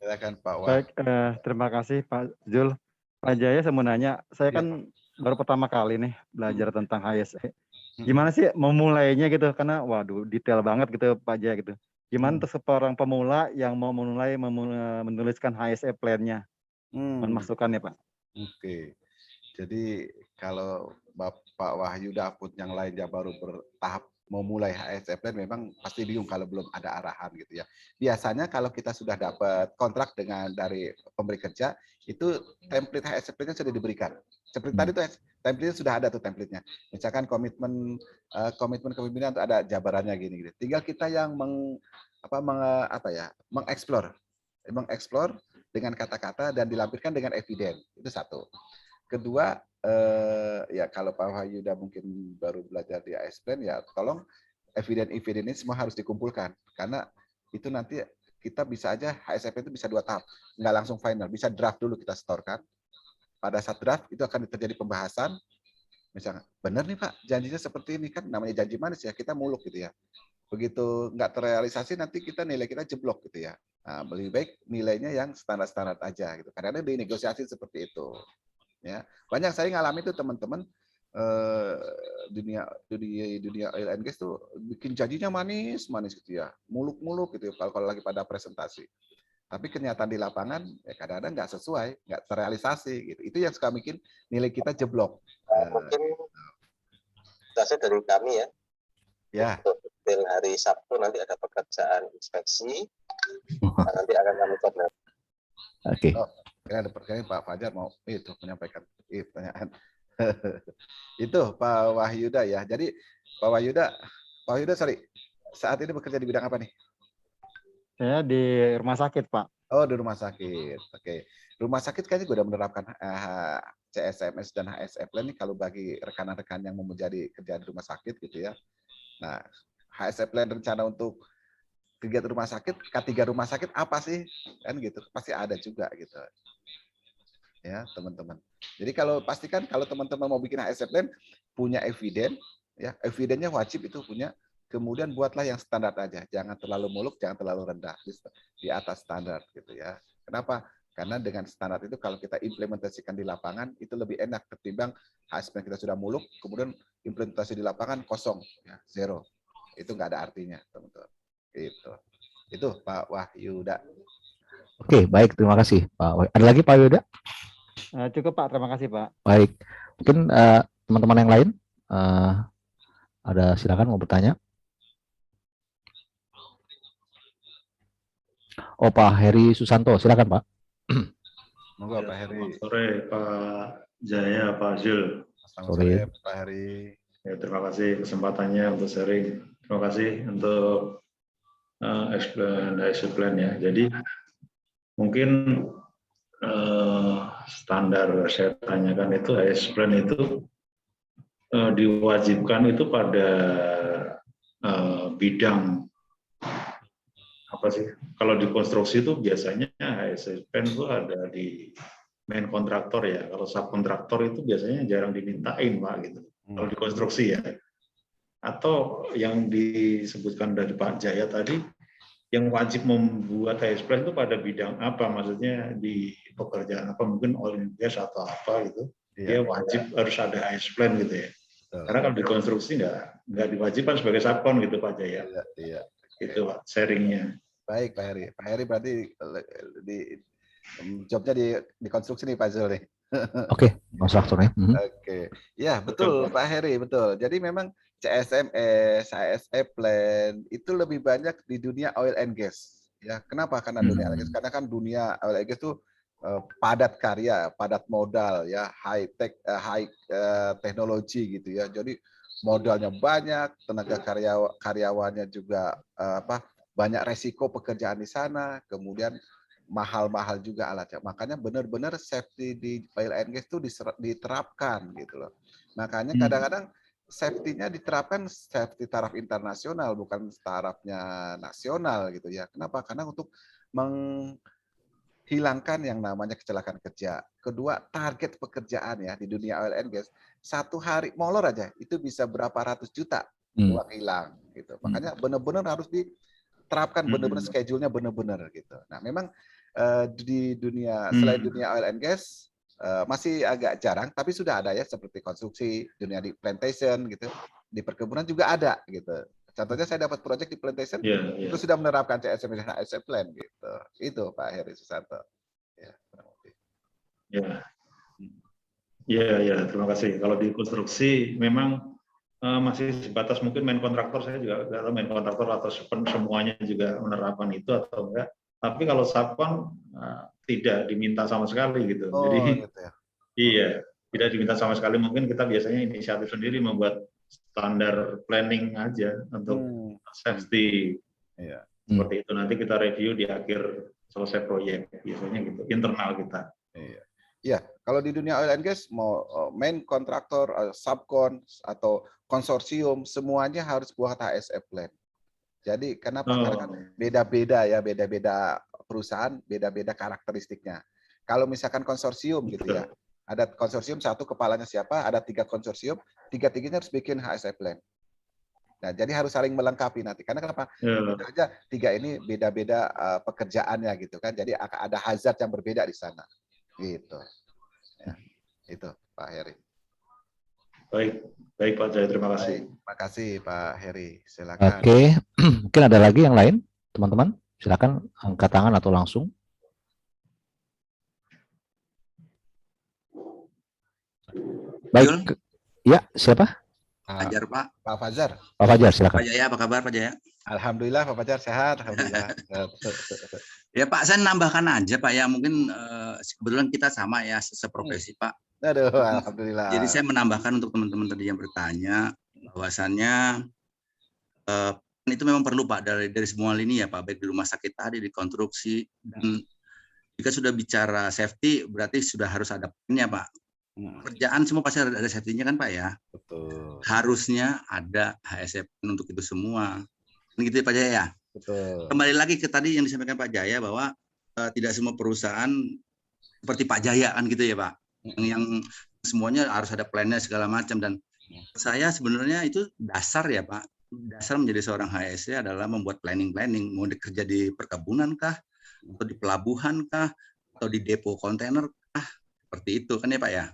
Silakan Pak Wah. Baik, terima kasih Pak Jul. Pak Jaya, saya mau nanya, saya kan baru pertama kali nih belajar tentang HSE. Gimana sih memulainya gitu? Karena waduh detail banget gitu Pak Jaya gitu. Gimana untuk seorang pemula yang mau menuliskan HSE plan-nya? Masukannya Pak. Oke. Jadi kalau Bapak Wahyuda pun yang lain yang baru bertahap mau mulai HSE plan memang pasti bingung kalau belum ada arahan gitu ya. Biasanya kalau kita sudah dapat kontrak dari pemberi kerja, itu template HSE plan-nya sudah diberikan. Seperti tadi tuh template-nya sudah ada tuh template-nya. Misalkan komitmen kepemimpinan ada jabarannya gini. Tinggal kita yang mengeksplor dengan kata-kata dan dilampirkan dengan eviden. Itu satu. Kedua, ya kalau Pak Wahyuda mungkin baru belajar di AS Plan, ya tolong eviden ini semua harus dikumpulkan. Karena itu nanti kita bisa aja, HSF itu bisa 2 tahap. Nggak langsung final, bisa draft dulu kita setorkan. Pada saat draft, itu akan terjadi pembahasan. Misalnya, benar nih Pak, janjinya seperti ini kan, namanya janji manis ya, kita muluk gitu ya. Begitu nggak terrealisasi, nanti nilai kita jeblok gitu ya. Nah, lebih baik nilainya yang standar-standar aja gitu. Karena di negosiasi seperti itu. Ya, banyak saya ngalamin tuh teman-teman dunia oil and gas tuh bikin janjinya manis gitu ya, muluk gitu ya, kalau lagi pada presentasi. Tapi kenyataan di lapangan ya kadang-kadang nggak sesuai, nggak terrealisasi gitu. Itu yang suka bikin nilai kita jeblok. Mungkin tugasnya dari kami ya. Ya. Hari Sabtu nanti ada pekerjaan inspeksi. Nanti akan kami coba. Oke. Kayaknya ada pertanyaan Pak Fajar mau itu menyampaikan pertanyaan. Itu Pak Wahyuda ya. Jadi Pak Wahyuda saat ini bekerja di bidang apa nih? Saya di rumah sakit Pak. Oh, di rumah sakit. Oke. Rumah sakit kayaknya udah menerapkan CSMS dan HSE plan nih kalau bagi rekan-rekan yang mau menjadi kerja di rumah sakit gitu ya. Nah, HSE plan rencana untuk kegiatan rumah sakit, K3 rumah sakit apa sih? Kan gitu. Pasti ada juga gitu. Ya teman-teman. Jadi pastikan kalau teman-teman mau bikin HSE plan punya eviden, ya evidennya wajib itu punya. Kemudian buatlah yang standar aja, jangan terlalu muluk, jangan terlalu rendah, di atas standar gitu ya. Kenapa? Karena dengan standar itu kalau kita implementasikan di lapangan itu lebih enak ketimbang HSE plan kita sudah muluk, kemudian implementasi di lapangan kosong, ya, zero. Itu nggak ada artinya teman-teman. Itu Pak Wahyuda. Oke, baik, terima kasih Pak. Ada lagi Pak Wahyuda? Cukup Pak, terima kasih Pak. Baik, mungkin teman-teman yang lain ada silakan mau bertanya. Oh, Pak Heri Susanto, silakan Pak. Monggo Pak Heri. Selamat sore Pak Jaya, Pak Zul. Selamat sore Pak Heri. Ya, terima kasih kesempatannya untuk sharing. Terima kasih untuk explain ya. Jadi mungkin standar saya tanyakan itu explain itu diwajibkan itu pada bidang apa sih? Kalau di konstruksi itu biasanya HSPN itu ada di main kontraktor ya. Kalau subkontraktor itu biasanya jarang dimintain Pak gitu. Kalau di konstruksi ya. Atau yang disebutkan dari Pak Jaya tadi, yang wajib membuat HSPN itu pada bidang apa? Maksudnya di pekerjaan apa? Mungkin oil and gas atau apa gitu. Dia wajib harus ada HSPN gitu ya. Karena kalau di konstruksi nggak diwajibkan sebagai subkon gitu Pak Jaya. Iya. Itu Pak sharingnya. Baik Pak Heri. Pak Heri berarti jobnya di konstruksi nih Pak Zul nih. Oke, konstruktor ya. Oke. Ya, betul Pak Heri, betul. Jadi memang CSMS, HSE Plan itu lebih banyak di dunia oil and gas. Ya, kenapa? Karena dunia oil and gas. Karena kan dunia oil and gas itu padat karya, padat modal ya, high tech, high teknologi gitu ya. Jadi modalnya banyak, tenaga karyawannya juga banyak resiko pekerjaan di sana, kemudian mahal-mahal juga alatnya. Makanya benar-benar safety di oil and gas itu diterapkan gitu loh. Makanya kadang-kadang safety-nya diterapkan safety taraf internasional, bukan tarafnya nasional gitu ya. Kenapa? Karena untuk menghilangkan yang namanya kecelakaan kerja. Kedua, target pekerjaan ya di dunia oil and gas. Satu hari molor aja itu bisa berapa ratus juta uang hilang gitu. Makanya benar-benar harus diterapkan benar-benar schedule-nya benar-benar gitu. Nah, memang di dunia selain dunia oil and gas masih agak jarang, tapi sudah ada ya seperti konstruksi, dunia di plantation gitu, di perkebunan juga ada gitu. Contohnya saya dapat proyek di plantation itu sudah menerapkan CSM dan HSE Plan gitu. Itu Pak Heri Susanto. Ya, terima kasih. Kalau di konstruksi memang masih sebatas mungkin main kontraktor, saya juga nggak tahu main kontraktor atau semuanya juga menerapkan itu atau enggak. Tapi kalau subkon tidak diminta sama sekali gitu. Jadi gitu ya. Iya, tidak diminta sama sekali. Mungkin kita biasanya inisiatif sendiri membuat standar planning aja untuk safety. Seperti itu nanti kita review di akhir selesai proyek biasanya gitu, internal kita. Iya, kalau di dunia oil and gas mau main kontraktor, subkon atau konsorsium semuanya harus buat HSE Plan. Jadi kenapa? Karena kan beda-beda ya, beda-beda perusahaan, beda-beda karakteristiknya. Kalau misalkan konsorsium gitu ya, ada konsorsium satu kepalanya siapa, ada 3 konsorsium, tiga-tiganya harus bikin HSE Plan. Nah, jadi harus saling melengkapi nanti. Karena kenapa? Tentu aja 3 ini beda-beda pekerjaannya gitu kan. Jadi ada hazard yang berbeda di sana. Gitu. Ya, itu Pak Heri. Baik Pak Jaya, terima kasih. Terima kasih Pak Heri. Silakan. Oke, mungkin ada lagi yang lain, teman-teman. Silakan angkat tangan atau langsung. Baik. Ya, siapa? Fajar, Pak. Pak Fajar. Pak Fajar, silakan. Pak Jaya, apa kabar Pak Jaya? Alhamdulillah Pak Fajar sehat, alhamdulillah. Ya Pak, saya nambahkan aja Pak ya, mungkin kebetulan kita sama ya seprofesi Pak. Aduh, alhamdulillah. Jadi saya menambahkan untuk teman-teman tadi yang bertanya bahwasannya itu memang perlu Pak dari semua lini ya Pak, baik di rumah sakit tadi, di konstruksi, dan jika sudah bicara safety berarti sudah harus ada plannya Pak. Kerjaan semua pasti ada safety-nya kan Pak ya. Betul. Harusnya ada HSE untuk itu semua. Gitu ya Pak Jaya. Betul. Kembali lagi ke tadi yang disampaikan Pak Jaya bahwa tidak semua perusahaan seperti Pak Jaya kan gitu ya Pak. Yang semuanya harus ada plannya segala macam, dan saya sebenarnya itu dasar ya Pak. Dasar menjadi seorang HSE adalah membuat planning, mau kerja di perkebunan kah, atau di pelabuhan kah, atau di depo kontainer kah, seperti itu kan ya Pak ya.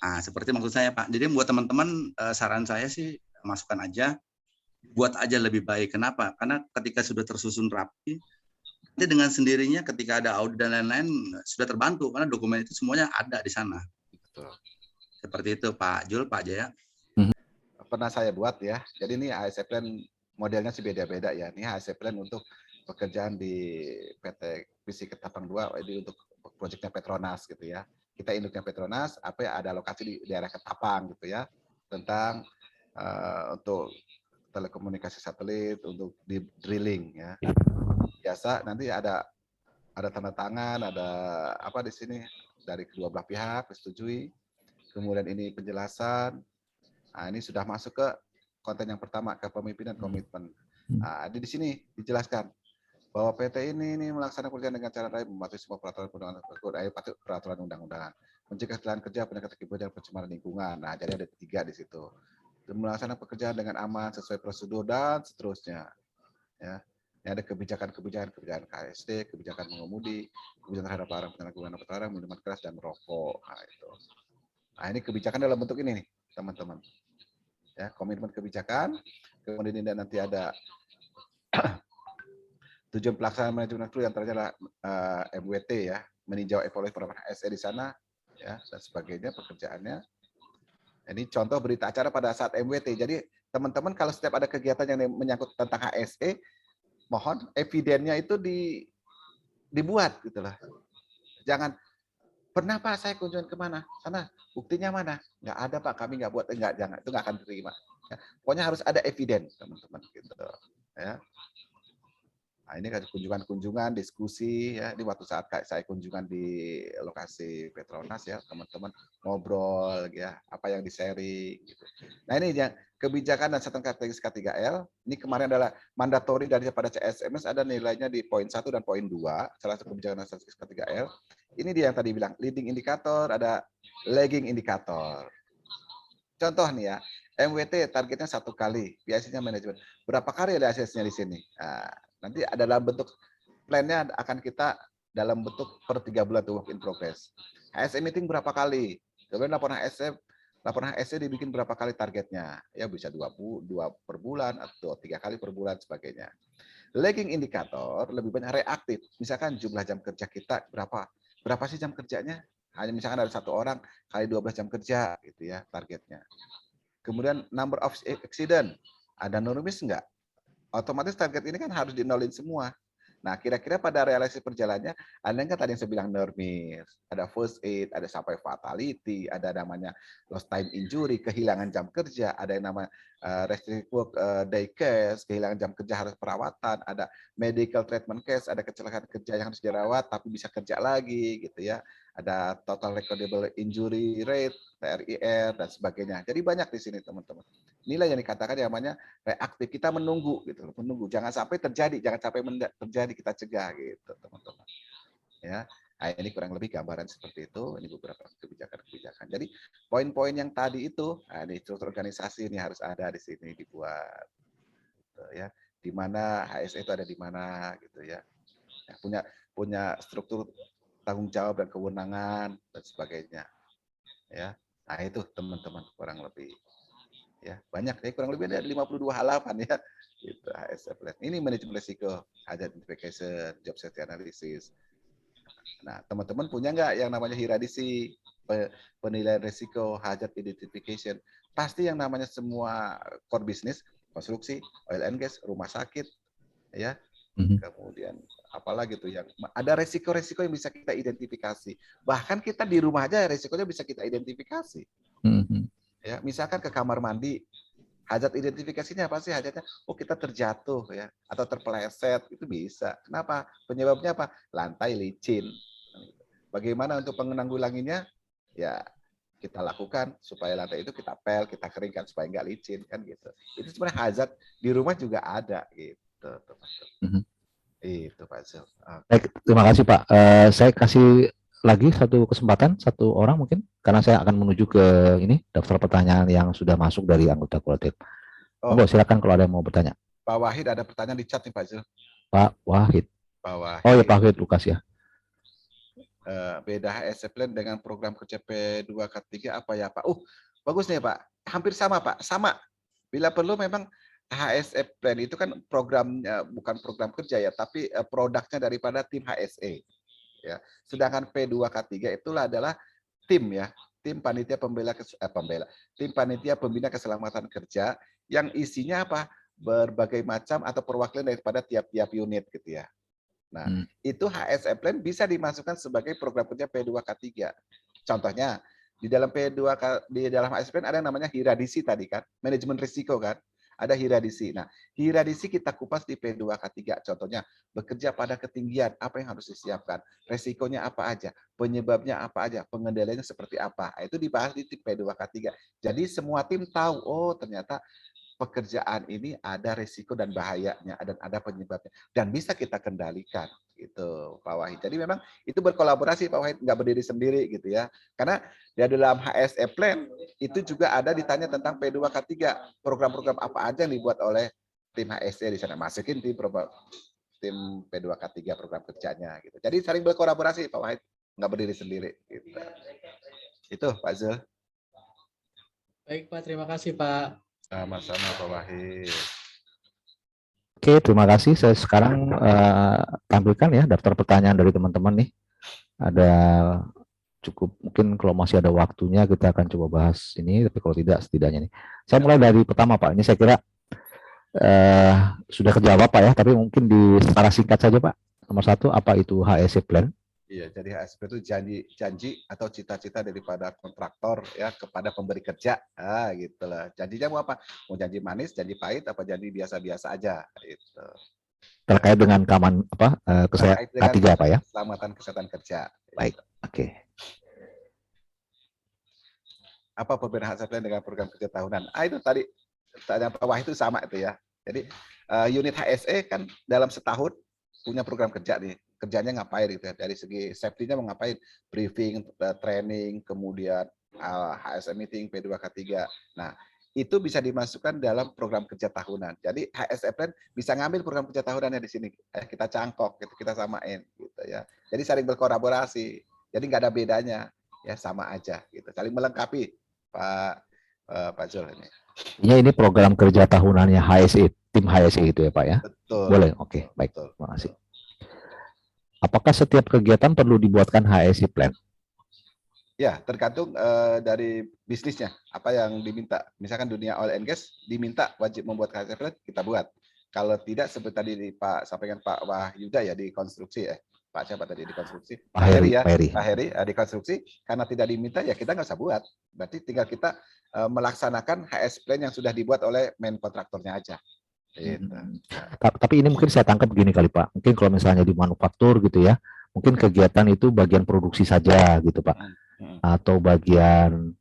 Nah, seperti maksud saya Pak. Jadi buat teman-teman saran saya sih masukkan aja, buat aja lebih baik. Kenapa? Karena ketika sudah tersusun rapi, Nanti dengan sendirinya ketika ada audit dan lain-lain sudah terbantu karena dokumen itu semuanya ada di sana. Betul. Seperti itu Pak Jul, Pak Jaya. Pernah saya buat ya. Jadi ini HSE Plan modelnya sih beda-beda ya. Ini HSE Plan untuk pekerjaan di PT Visi Ketapang 2, ini untuk proyeknya Petronas gitu ya. Kita induknya Petronas, apa ya, ada lokasi di daerah Ketapang gitu ya. Tentang untuk telekomunikasi satelit, untuk di drilling ya. Biasa nanti ada tanda tangan, ada apa di sini dari kedua belah pihak disetujui. Kemudian ini penjelasan. Nah, ini sudah masuk ke konten yang pertama, ke pemimpinan komitmen. Nah, di sini dijelaskan bahwa PT ini melaksanakan pekerjaan dengan cara baik, mematuhi semua peraturan undang-undangan, mencegah kesalahan kerja, pendekatan kinerja, pencemaran lingkungan. Nah, jadi ada 3 di situ. Melaksanakan pekerjaan dengan aman, sesuai prosedur dan seterusnya. Ya. Ini ada kebijakan KSD, kebijakan mengemudi, kebijakan terhadap larang penyalahgunaan barang, minuman keras dan merokok. Nah, itu. Nah, ini kebijakan dalam bentuk ini nih, teman-teman. Ya, komitmen kebijakan, kemudian ini nanti ada tujuan pelaksanaan manajemen waktu yang ternyata MWT ya, meninjau evaluasi program HSE di sana ya, dan sebagainya pekerjaannya. Ini contoh berita acara pada saat MWT. Jadi teman-teman kalau setiap ada kegiatan yang menyangkut tentang HSE, mohon evidennya itu dibuat gitulah. Jangan pernah Pak saya kunjungan kemana? Sana buktinya mana? Nggak ada Pak, kami nggak buat, jangan, itu nggak akan diterima. Ya, pokoknya harus ada eviden teman-teman gitu ya. Nah, ini kan kunjungan-kunjungan, diskusi ya. Di waktu saat saya kunjungan di lokasi Petronas ya, teman-teman ngobrol ya, apa yang di-sharing gitu. Nah, ini yang kebijakan dan setengah strategis K3L. Ini kemarin adalah mandatori daripada CSMS, ada nilainya di poin 1 dan poin 2, salah satu kebijakan dan strategis K3L. Ini dia yang tadi bilang, leading indikator, ada lagging indikator. Contoh nih ya, MWT targetnya 1 kali, biasanya manajemen. Berapa kali ada asesnya di sini? Nah, nanti ada dalam bentuk plan-nya akan kita dalam bentuk per 3 bulan tuh work in progress. HSE meeting berapa kali? Kemudian laporan HSE dibikin berapa kali targetnya? Ya bisa 2 per bulan atau 3 kali per bulan sebagainya. Lagging indikator lebih banyak reaktif. Misalkan jumlah jam kerja kita berapa sih jam kerjanya? Hanya misalkan ada 1 orang kali 12 jam kerja gitu ya targetnya. Kemudian number of accident, ada normis enggak? Otomatis target ini kan harus dinolin semua. Nah, kira-kira pada realisasi perjalanannya, ada kan tadi yang saya bilang normis, ada first aid, ada sampai fatality, ada namanya lost time injury, kehilangan jam kerja, ada yang nama restricted work day case, kehilangan jam kerja harus perawatan, ada medical treatment case, ada kecelakaan kerja yang harus dirawat tapi bisa kerja lagi gitu ya. Ada total recordable injury rate, TRIR dan sebagainya. Jadi banyak di sini teman-teman. Inilah yang dikatakan yang namanya reaktif, kita menunggu gitu, menunggu jangan sampai terjadi, jangan sampai terjadi, kita cegah gitu teman-teman ya. Nah, ini kurang lebih gambaran seperti itu. Ini beberapa kebijakan-kebijakan. Jadi poin-poin yang tadi itu, nah, ini struktur organisasi ini harus ada di sini dibuat gitu, ya, di mana HSE itu ada di mana gitu ya, punya struktur tanggung jawab dan kewenangan dan sebagainya ya. Nah, itu teman-teman kurang lebih ya, banyak ya, kurang lebih ada 52 halaman ya gitu HSE Plan. Ini manajemen risiko, hazard identification, job safety analysis. Nah, teman-teman punya nggak yang namanya HIRADISI, penilaian risiko, hazard identification? Pasti yang namanya semua core business, konstruksi, oil and gas, rumah sakit, ya. Kemudian apalagi tuh yang ada resiko-resiko yang bisa kita identifikasi. Bahkan kita di rumah aja resikonya bisa kita identifikasi. Ya, misalkan ke kamar mandi, hazard identifikasinya apa sih hazardnya? Oh, kita terjatuh ya atau terpeleset, itu bisa. Kenapa? Penyebabnya apa? Lantai licin. Bagaimana untuk penanggulanginya? Ya kita lakukan supaya lantai itu kita pel, kita keringkan supaya nggak licin kan gitu. Itu sebenarnya hazard di rumah juga ada gitu, teman-teman. Itu Pak Zul. Baik, terima kasih Pak. Saya kasih lagi satu kesempatan, satu orang mungkin, karena saya akan menuju ke ini daftar pertanyaan yang sudah masuk dari anggota kolektif. Monggo, silakan kalau ada yang mau bertanya. Pak Wahid ada pertanyaan di chat nih Pak Zul. Pak Wahid. Pak Wahid. Oh ya Pak Wahid Lukas ya. Beda HSE Plan dengan program kerja P2 K3 apa ya Pak? Bagus nih Pak. Hampir sama Pak. Sama. Bila perlu memang HSE Plan itu kan programnya, bukan program kerja ya, tapi produknya daripada tim HSE. Ya. Sedangkan P2K3 itulah adalah tim ya, tim panitia tim panitia pembina keselamatan kerja yang isinya apa? Berbagai macam atau perwakilan daripada tiap-tiap unit gitu ya. Nah, itu HSE Plan bisa dimasukkan sebagai program kerja P2K3. Contohnya, di dalam di dalam HSE Plan ada yang namanya hiradisi tadi kan, manajemen risiko kan. Ada hiradisi. Nah, hiradisi kita kupas di P2K3. Contohnya, bekerja pada ketinggian, apa yang harus disiapkan? Resikonya apa aja? Penyebabnya apa aja? Pengendaliannya seperti apa? Nah, itu dibahas di tim P2K3. Jadi semua tim tahu, oh ternyata pekerjaan ini ada resiko dan bahayanya dan ada penyebabnya dan bisa kita kendalikan gitu Pak Wahid. Jadi memang itu berkolaborasi Pak Wahid, nggak berdiri sendiri gitu ya. Karena di dalam HSE Plan itu juga ada ditanya tentang P2K3, program-program apa aja yang dibuat oleh tim HSE di sana, masukin tim P2K3 program kerjanya gitu. Jadi saling berkolaborasi Pak Wahid, nggak berdiri sendiri gitu. Itu Pak Zul. Baik Pak, terima kasih Pak. Sama-sama Pak Wahid. Oke, terima kasih. Saya sekarang tampilkan ya daftar pertanyaan dari teman-teman nih. Ada cukup, mungkin kalau masih ada waktunya kita akan coba bahas ini, tapi kalau tidak setidaknya nih. Saya mulai dari pertama Pak. Ini saya kira sudah kejawab Pak ya, tapi mungkin secara singkat saja Pak. Nomor 1, apa itu HSE Plan? Iya, jadi HSP itu janji atau cita-cita daripada kontraktor ya kepada pemberi kerja, gitu lah. Janjinya mau apa? Mau janji manis, janji pahit, apa janji biasa-biasa aja, gitu. Terkait dengan kesehatan K3 Pak ya? Keselamatan kesehatan kerja. Baik, oke. Apa perbedaan HSP dengan program kerja tahunan? Itu tadi tanya Pak Wahid itu sama itu ya. Jadi unit HSE kan dalam setahun punya program kerja nih. Kerjanya ngapain gitu ya, dari segi safety-nya mau ngapain, briefing, training, kemudian HSE meeting, P2K3. Nah, itu bisa dimasukkan dalam program kerja tahunan. Jadi HSE Plan bisa ngambil program kerja tahunannya di sini, kita cangkok, gitu, kita samain, gitu ya. Jadi saling berkolaborasi, jadi nggak ada bedanya, ya sama aja, gitu. Saling melengkapi, Pak Zul ini. Ya, ini program kerja tahunannya HSE, tim HSE itu ya Pak ya? Betul. Boleh, oke, baik, terima kasih. Apakah setiap kegiatan perlu dibuatkan HSE Plan? Ya, tergantung dari bisnisnya, apa yang diminta. Misalkan dunia oil and gas, diminta wajib membuat HSE Plan, kita buat. Kalau tidak, seperti tadi Pak sampaikan Pak Wahyuda ya di konstruksi Pak siapa tadi di konstruksi? Pak Heri ya, Pak Heri di konstruksi, karena tidak diminta ya kita nggak usah buat. Berarti tinggal kita melaksanakan HSE Plan yang sudah dibuat oleh main kontraktornya aja. Gitu. Tapi ini mungkin saya tangkap begini kali Pak, mungkin kalau misalnya di manufaktur gitu ya, mungkin kegiatan itu bagian produksi saja gitu Pak, atau bagian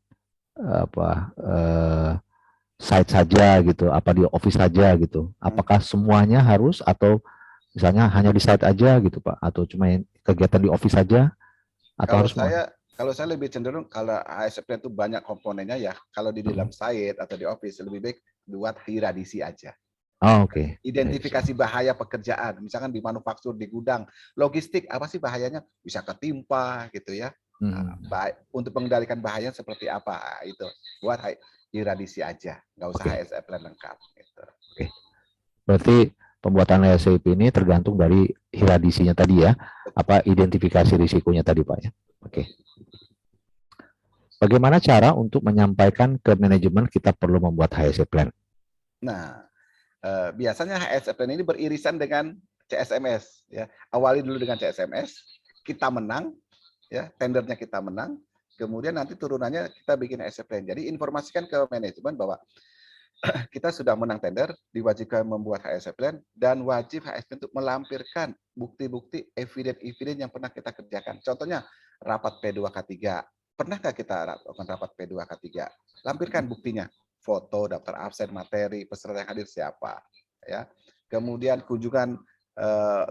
site saja gitu, apa di office saja gitu. Apakah semuanya harus atau misalnya hanya di site aja gitu Pak, atau cuma kegiatan di office saja atau harus Kalau saya lebih cenderung kalau HSE Plan itu banyak komponennya ya, kalau di dalam site atau di office lebih baik buat hiradisi aja. Oh, oke. Identifikasi bahaya pekerjaan, misalkan di manufaktur, di gudang, logistik, apa sih bahayanya? Bisa ketimpa gitu ya. Untuk mengendalikan bahaya seperti apa? Itu buat hiradisi aja, nggak usah HSE Plan lengkap. Gitu. Oke. Berarti pembuatan HSE ini tergantung dari hiradisinya tadi ya, apa identifikasi risikonya tadi Pak ya. Oke. Bagaimana cara untuk menyampaikan ke manajemen kita perlu membuat HSE Plan? Nah, biasanya HSE Plan ini beririsan dengan CSMS ya. Awali dulu dengan CSMS, kita menang ya, tendernya kita menang, kemudian nanti turunannya kita bikin HSE Plan. Jadi informasikan ke manajemen bahwa kita sudah menang tender, diwajibkan membuat HSE Plan dan wajib HSE Plan untuk melampirkan bukti-bukti eviden yang pernah kita kerjakan. Contohnya rapat P2K3. Pernah nggak kita lakukan rapat P2K3? Lampirkan buktinya. Foto, daftar absen, materi, peserta yang hadir siapa, ya. Kemudian kunjungan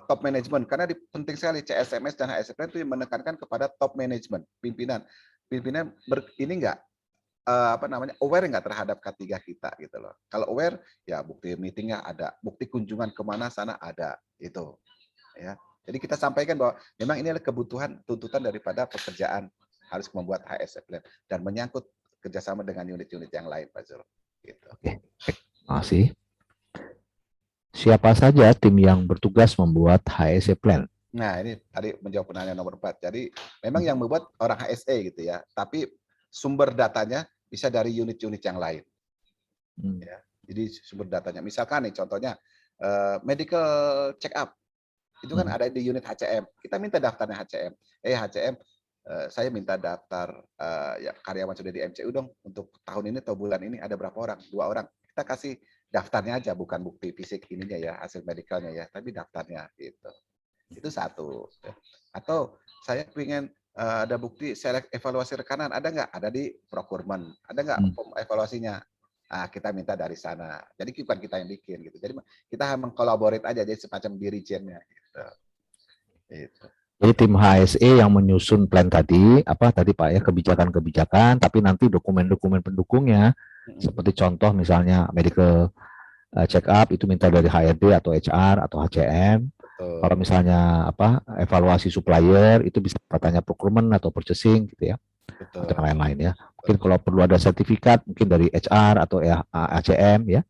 top management, karena penting sekali CSMS dan HSE Plan itu menekankan kepada top management, pimpinan ini enggak aware nggak terhadap K3 kita gitu loh. Kalau aware, ya bukti meetingnya ada, bukti kunjungan kemana sana ada, itu, ya. Jadi kita sampaikan bahwa memang ini adalah kebutuhan tuntutan daripada pekerjaan harus membuat HSE Plan dan menyangkut kerjasama dengan unit-unit yang lain, Pak Zul. Gitu. Oke, terima kasih. Siapa saja tim yang bertugas membuat HSE Plan? Nah, ini tadi menjawab pertanyaan nomor 4. Jadi, memang yang membuat orang HSE gitu ya, tapi sumber datanya bisa dari unit-unit yang lain. Ya. Jadi sumber datanya, misalkan nih contohnya medical check up, itu kan ada di unit HCM. Kita minta daftarnya HCM. HCM, saya minta daftar ya, karyawan sudah di MCU dong untuk tahun ini atau bulan ini ada berapa orang? 2 orang. Kita kasih daftarnya aja, bukan bukti fisik ininya ya, hasil medikalnya ya, tapi daftarnya gitu. Itu satu. Atau saya ingin ada bukti evaluasi rekanan, ada nggak? Ada di procurement. Ada nggak evaluasinya? Nah, kita minta dari sana. Jadi bukan kita yang bikin gitu. Jadi kita mengkolaborate aja, jadi semacam dirijennya gitu. Gitu. Jadi tim HSE yang menyusun plan tadi, apa tadi Pak ya, kebijakan-kebijakan, tapi nanti dokumen-dokumen pendukungnya, seperti contoh misalnya medical check up itu minta dari HRD atau HR atau HCM. Kalau misalnya apa evaluasi supplier itu bisa katanya procurement atau purchasing gitu ya. Betul. Atau lain-lain ya. Mungkin kalau perlu ada sertifikat mungkin dari HR atau HCM ya.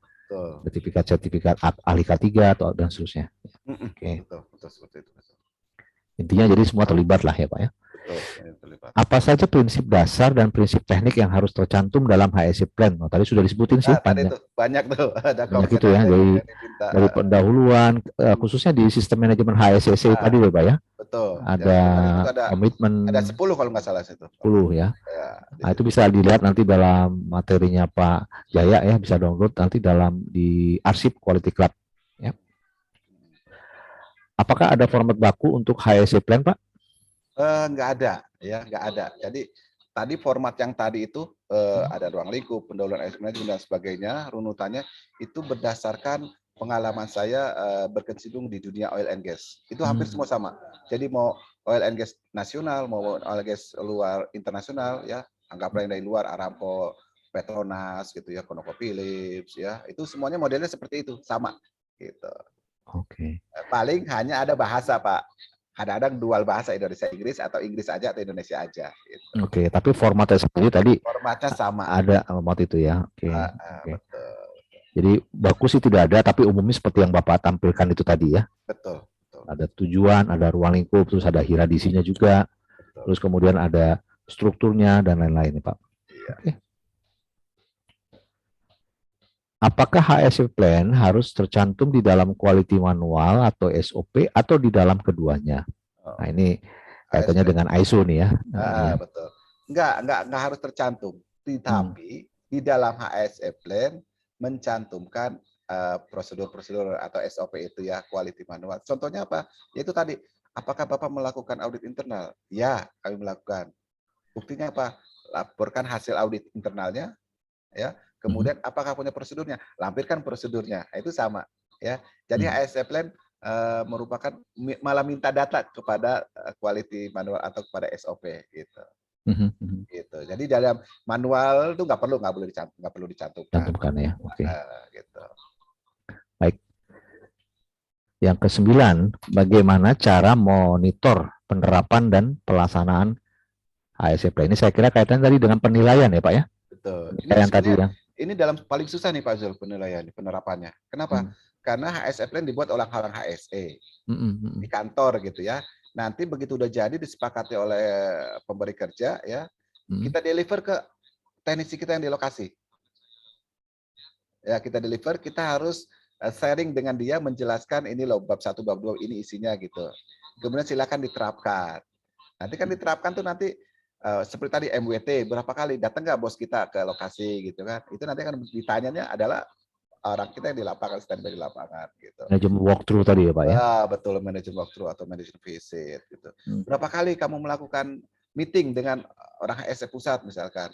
Sertifikat ahli K3 atau dan seterusnya. Oke. Betul seperti itu. Intinya jadi semua terlibat lah ya Pak ya. Apa saja prinsip dasar dan prinsip teknik yang harus tercantum dalam HSE Plan? Oh, tadi sudah disebutin sih banyak. Banyak tuh. Ada banyak itu ya dari pendahuluan khususnya di sistem manajemen HSE tadi ya Pak ya. Betul. Ada komitmen. Ada 10 kalau nggak salah itu. 10 ya. Nah, itu bisa dilihat nanti dalam materinya Pak Jaya ya, bisa download nanti di arsip Quality Club ya. Apakah ada format baku untuk HSE Plan, Pak? Nggak ada, ya, nggak ada. Jadi tadi format yang tadi itu ada ruang lingkup, pendahuluan manajemen dan sebagainya, runutannya itu berdasarkan pengalaman saya berkecimpung di dunia oil and gas. Itu hampir semua sama. Jadi mau oil and gas nasional, mau oil and gas luar internasional, ya, anggaplah yang dari luar, Aramco, Petronas, gitu ya, ConocoPhillips, ya, itu semuanya modelnya seperti itu, sama, gitu. Oke. Paling hanya ada bahasa, Pak. Kadang-kadang dual bahasa, Indonesia Inggris atau Inggris aja atau Indonesia aja. Gitu. Oke, tapi formatnya sendiri tadi. Formatnya sama. Ada format itu ya. Oke. Betul. Jadi baku sih tidak ada, tapi umumnya seperti yang Bapak tampilkan itu tadi ya. Betul. Ada tujuan, ada ruang lingkup, terus ada hierarkisinya juga. Betul. Terus kemudian ada strukturnya dan lain-lain, Pak. Iya. Oke. Apakah HSE Plan harus tercantum di dalam quality manual atau SOP atau di dalam keduanya? Nah, ini kaitannya dengan ISO nih ya. Betul. Enggak harus tercantum. Tetapi di dalam HSE Plan mencantumkan prosedur-prosedur atau SOP itu ya, quality manual. Contohnya apa? Yaitu tadi, apakah Bapak melakukan audit internal? Ya, kami melakukan. Buktinya apa? Laporkan hasil audit internalnya, ya. Kemudian apakah punya prosedurnya? Lampirkan prosedurnya. Itu sama, ya. Jadi HSE Plan merupakan malah minta data kepada quality manual atau kepada SOP gitu. Gitu. Jadi dalam manual itu nggak perlu dicantumkan. Cantumkan ya. Oke. Gitu. Baik. Yang ke-9, bagaimana cara monitor penerapan dan pelaksanaan HSE Plan? Ini saya kira kaitannya tadi dengan penilaian ya Pak ya. Betul. Ini dalam paling susah nih Pak Zul penerapannya. Kenapa? Karena HSE Plan dibuat oleh orang HSE di kantor gitu ya. Nanti begitu udah jadi disepakati oleh pemberi kerja ya, kita deliver ke teknisi kita yang di lokasi. Ya, kita deliver, kita harus sharing dengan dia, menjelaskan ini loh bab 1, bab 2 ini isinya gitu. Kemudian silakan diterapkan. Nanti kan diterapkan tuh nanti seperti tadi MWT berapa kali datang nggak bos kita ke lokasi gitu kan? Itu nanti kan ditanyanya adalah orang kita yang di lapangan, standby di lapangan gitu. Manajemen walkthrough tadi ya Pak ya? Betul, manajemen walkthrough atau manajemen visit gitu. Berapa kali kamu melakukan meeting dengan orang HSE pusat misalkan?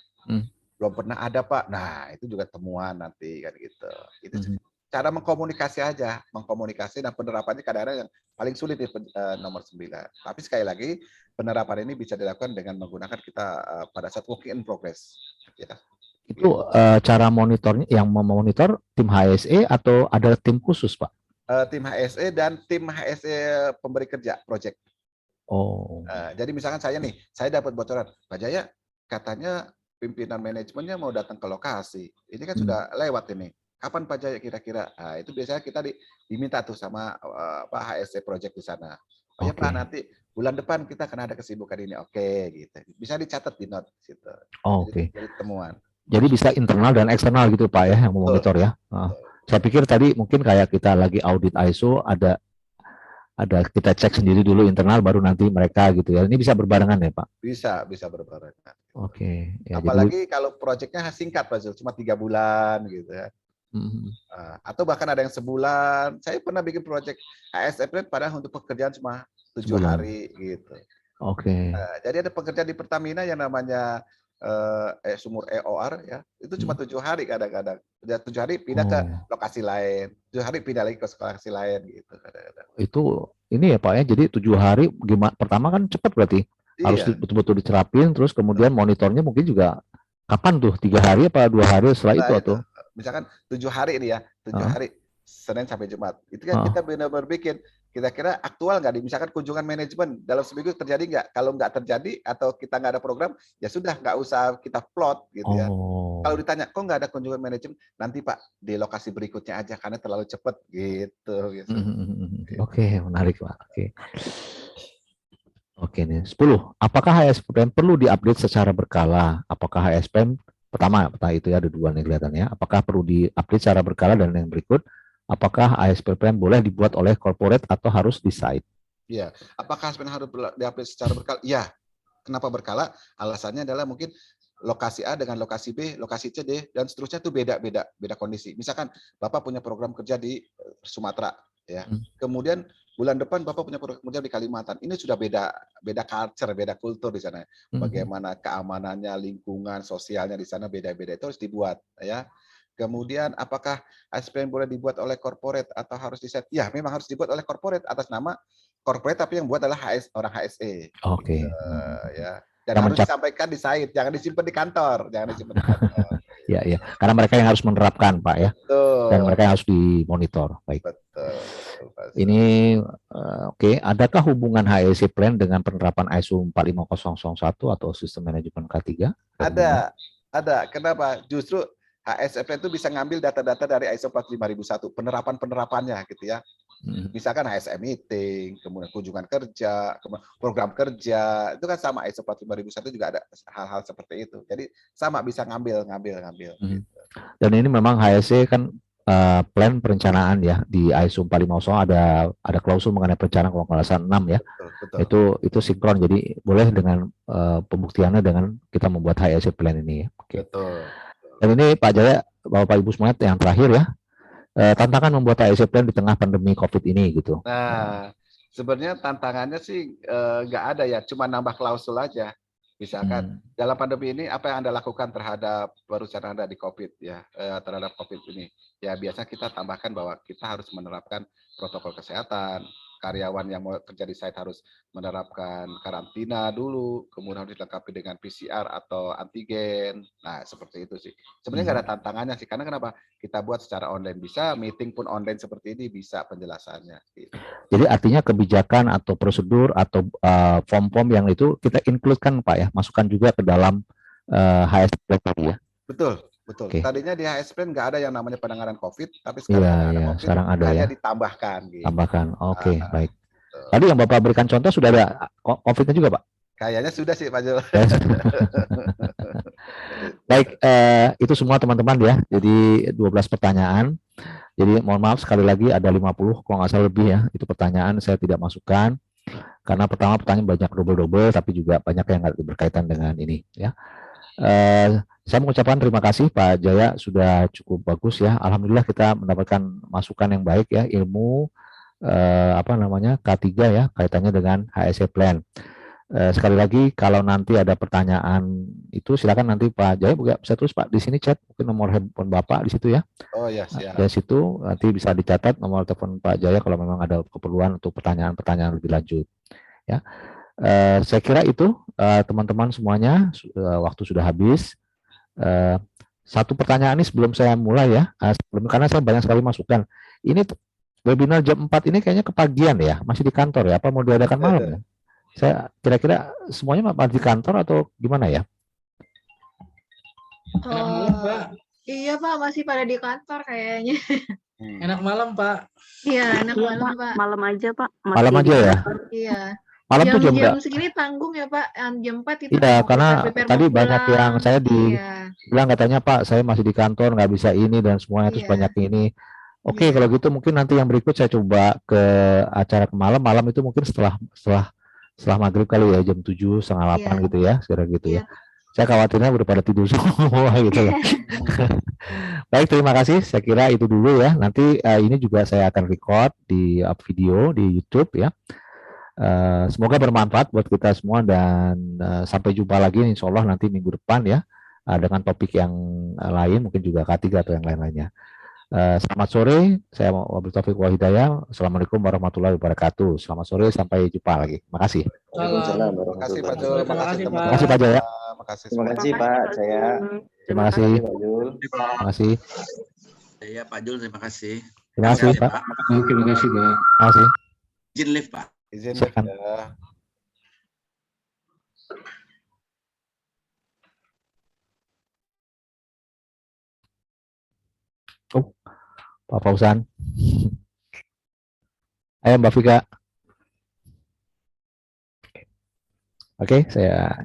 Belum pernah ada Pak. Nah itu juga temuan nanti kan gitu. Itu cara mengkomunikasi aja, mengkomunikasi dan penerapannya kadang-kadang yang paling sulit di nomor 9. Tapi sekali lagi penerapan ini bisa dilakukan dengan menggunakan kita pada saat working in progress. Ya. Itu cara monitornya yang memonitor tim HSE atau ada tim khusus Pak? Tim HSE dan tim HSE pemberi kerja project. Oh. Jadi misalkan saya dapat bocoran, Pak Jaya katanya pimpinan manajemennya mau datang ke lokasi. Ini kan sudah lewat ini. kapan Pak Jaya kira-kira? Nah, itu biasanya kita diminta tuh sama Pak HSE Project di sana. Oh ya Pak, nanti bulan depan kita akan ada kesibukan ini. Oke, gitu. Bisa dicatat di note situ. Jadi temuan. Jadi bisa internal dan eksternal gitu Pak ya, yang memonitor ya. Saya pikir tadi mungkin kayak kita lagi audit ISO, ada kita cek sendiri dulu internal, baru nanti mereka gitu ya. Ini bisa berbarengan ya Pak? Bisa berbarengan. Oke. Ya, apalagi kalau proyeknya singkat Pak Zul, cuma 3 bulan gitu ya. Atau bahkan ada yang sebulan. Saya pernah bikin proyek ASF padahal untuk pekerjaan cuma 7 hari gitu. Oke. Jadi ada pekerjaan di Pertamina yang namanya sumur EOR ya, itu cuma 7 hari kadang-kadang. 7 hari pindah ke lokasi lain, 7 hari pindah lagi ke lokasi lain gitu kadang-kadang. Itu ini ya Pak ya, jadi 7 hari gimana? Pertama kan cepat berarti. Harus betul-betul dicerapin, terus kemudian monitornya mungkin juga kapan tuh? 3 hari apa 2 hari setelah itu atau? Misalkan 7 hari ini ya, 7 hari Senin sampai Jumat. Itu kan kita benar-benar bikin kira-kira aktual nggak, misalkan kunjungan manajemen dalam seminggu terjadi nggak? Kalau nggak terjadi atau kita nggak ada program, ya sudah nggak usah kita plot gitu ya. Kalau ditanya kok nggak ada kunjungan manajemen, nanti Pak di lokasi berikutnya aja karena terlalu cepat gitu. Oke, menarik Pak. Oke nih, 10. Apakah HSPM perlu diupdate secara berkala? Apakah HSPM pertama itu ya ada 2 nih kelihatannya. Apakah perlu diupdate secara berkala, dan yang berikut, apakah ASPPM boleh dibuat oleh corporate atau harus di site? Iya, apakah ASPPM harus diupdate secara berkala? Iya. Kenapa berkala? Alasannya adalah mungkin lokasi A dengan lokasi B, lokasi C, D, dan seterusnya itu beda kondisi. Misalkan Bapak punya program kerja di Sumatera, ya. Kemudian bulan depan Bapak punya program kerja di Kalimantan. Ini sudah beda culture, beda kultur di sana. Bagaimana keamanannya, lingkungan, sosialnya di sana beda-beda. Itu harus dibuat, ya. Kemudian apakah ASPPM boleh dibuat oleh corporate atau harus di site? Ya, memang harus dibuat oleh corporate atas nama corporate, tapi yang buat adalah orang HSE. Oke. Ya. Dan harus disampaikan di site, jangan disimpan di kantor, Ya. Karena mereka yang harus menerapkan, Pak ya. Betul. Dan mereka yang harus dimonitor. Baik. Betul. Ini oke. Adakah hubungan HSE Plan dengan penerapan ISO 45001 atau sistem manajemen K3? Ada. Kenapa? Justru HSPN itu bisa ngambil data-data dari ISO 45001, penerapannya gitu ya. Misalkan HSM meeting, kemudian kunjungan kerja, program kerja, itu kan sama ISO 45001 juga ada hal-hal seperti itu. Jadi sama bisa ngambil. Gitu. Dan ini memang HSE kan plan perencanaan ya, di ISO 450 ada klausul mengenai perencanaan kalau nggak salah 6 ya. Betul. Itu sinkron, jadi boleh dengan pembuktiannya dengan kita membuat HSE plan ini ya. Oke. Betul. Dan ini Pak Jaya, Bapak Ibu semuanya, yang terakhir ya, tantangan membuat HSE Plan di tengah pandemi COVID ini gitu. Nah, sebenarnya tantangannya sih nggak ada ya, cuma nambah klausul aja. Misalkan dalam pandemi ini apa yang Anda lakukan terhadap perusahaan Anda di COVID ya, terhadap COVID ini? Ya biasanya kita tambahkan bahwa kita harus menerapkan protokol kesehatan. Karyawan yang mau kerja di site harus menerapkan karantina dulu, kemudian harus dilengkapi dengan PCR atau antigen. Nah, seperti itu sih. Sebenarnya nggak ada tantangannya sih, karena kenapa? Kita buat secara online bisa, meeting pun online seperti ini bisa penjelasannya. Gitu. Jadi artinya kebijakan atau prosedur atau form-form yang itu kita include-kan Pak ya, masukkan juga ke dalam HSE tadi ya. Betul. Okay. Tadinya di HSPN nggak ada yang namanya penanganan COVID, tapi sekarang sekarang ada ya. Ditambahkan. Gitu. Tambahkan, oke, baik. Tadi yang Bapak berikan contoh sudah ada COVID-nya juga, Pak? Kayaknya sudah sih, Pak Jul. Baik, itu semua teman-teman ya. Jadi 12 pertanyaan. Jadi mohon maaf sekali lagi ada 50, kalau nggak salah lebih ya. Itu pertanyaan saya tidak masukkan. Karena pertama pertanyaan banyak double-double, tapi juga banyak yang nggak berkaitan dengan ini ya. Saya mengucapkan terima kasih Pak Jaya, sudah cukup bagus ya. Alhamdulillah kita mendapatkan masukan yang baik ya, ilmu K3 ya, kaitannya dengan HSE Plan. Sekali lagi kalau nanti ada pertanyaan itu silakan nanti Pak Jaya bisa terus Pak di sini chat, mungkin nomor handphone Bapak di situ ya. Oh ya, siap. Dari situ nanti bisa dicatat nomor telepon Pak Jaya kalau memang ada keperluan untuk pertanyaan-pertanyaan lebih lanjut ya. Saya kira itu teman-teman semuanya, waktu sudah habis. Satu pertanyaan ini sebelum saya mulai ya, karena saya banyak sekali masukan. Ini webinar jam 4 ini kayaknya kepagian ya, masih di kantor ya, apa mau diadakan malam ya? Saya kira-kira semuanya di kantor atau gimana ya? Iya Pak, masih pada di kantor kayaknya. Enak malam, Pak. Iya, enak Iya, malam Pak. Pak. Malam aja, Pak. Malam Masih di aja ya. kantor. Iya. Malam tuh jam Jam berapa? segini tanggung ya Pak. Jam 4 itu Iya, mau karena prepare tadi mau banyak yang pulang. saya Iya. bilang katanya Pak, saya masih di kantor, nggak bisa ini dan semuanya terus Iya. banyak ini. Oke, Iya. kalau gitu mungkin nanti yang berikut saya coba ke acara ke malam. Malam itu mungkin setelah maghrib kali ya, jam 7, setengah 8 Iya. gitu ya, sekira gitu ya. Iya. Saya khawatirnya udah pada tidur semua gitu loh. Baik, terima kasih. Saya kira itu dulu ya. Nanti ini juga saya akan record di video di YouTube ya. Semoga bermanfaat buat kita semua dan sampai jumpa lagi insya Allah nanti minggu depan ya dengan topik yang lain, mungkin juga K3 atau yang lain-lainnya. Selamat sore, saya Wabil Taufik Wal Hidayah. Assalamualaikum warahmatullahi wabarakatuh. Selamat sore, sampai jumpa lagi. Makasih. Waalaikumsalam Terima kasih Pak warahmatullahi Jul, Terima makasih kasih, teman-teman. Pak. Makasih Pak Jaya. Makasih Terima semua. kasih Pak Jaya. Terima kasih. Pak Jul. Makasih. Ya Pak Jul, terima kasih. Terima kasih Terima Pak. kasih, Terima kasih, Pak. Terima kasih. Izin live Pak. Izin Silakan. ya. Oh, Pak Fauzan. Ayo Mbak Vika. Oke, saya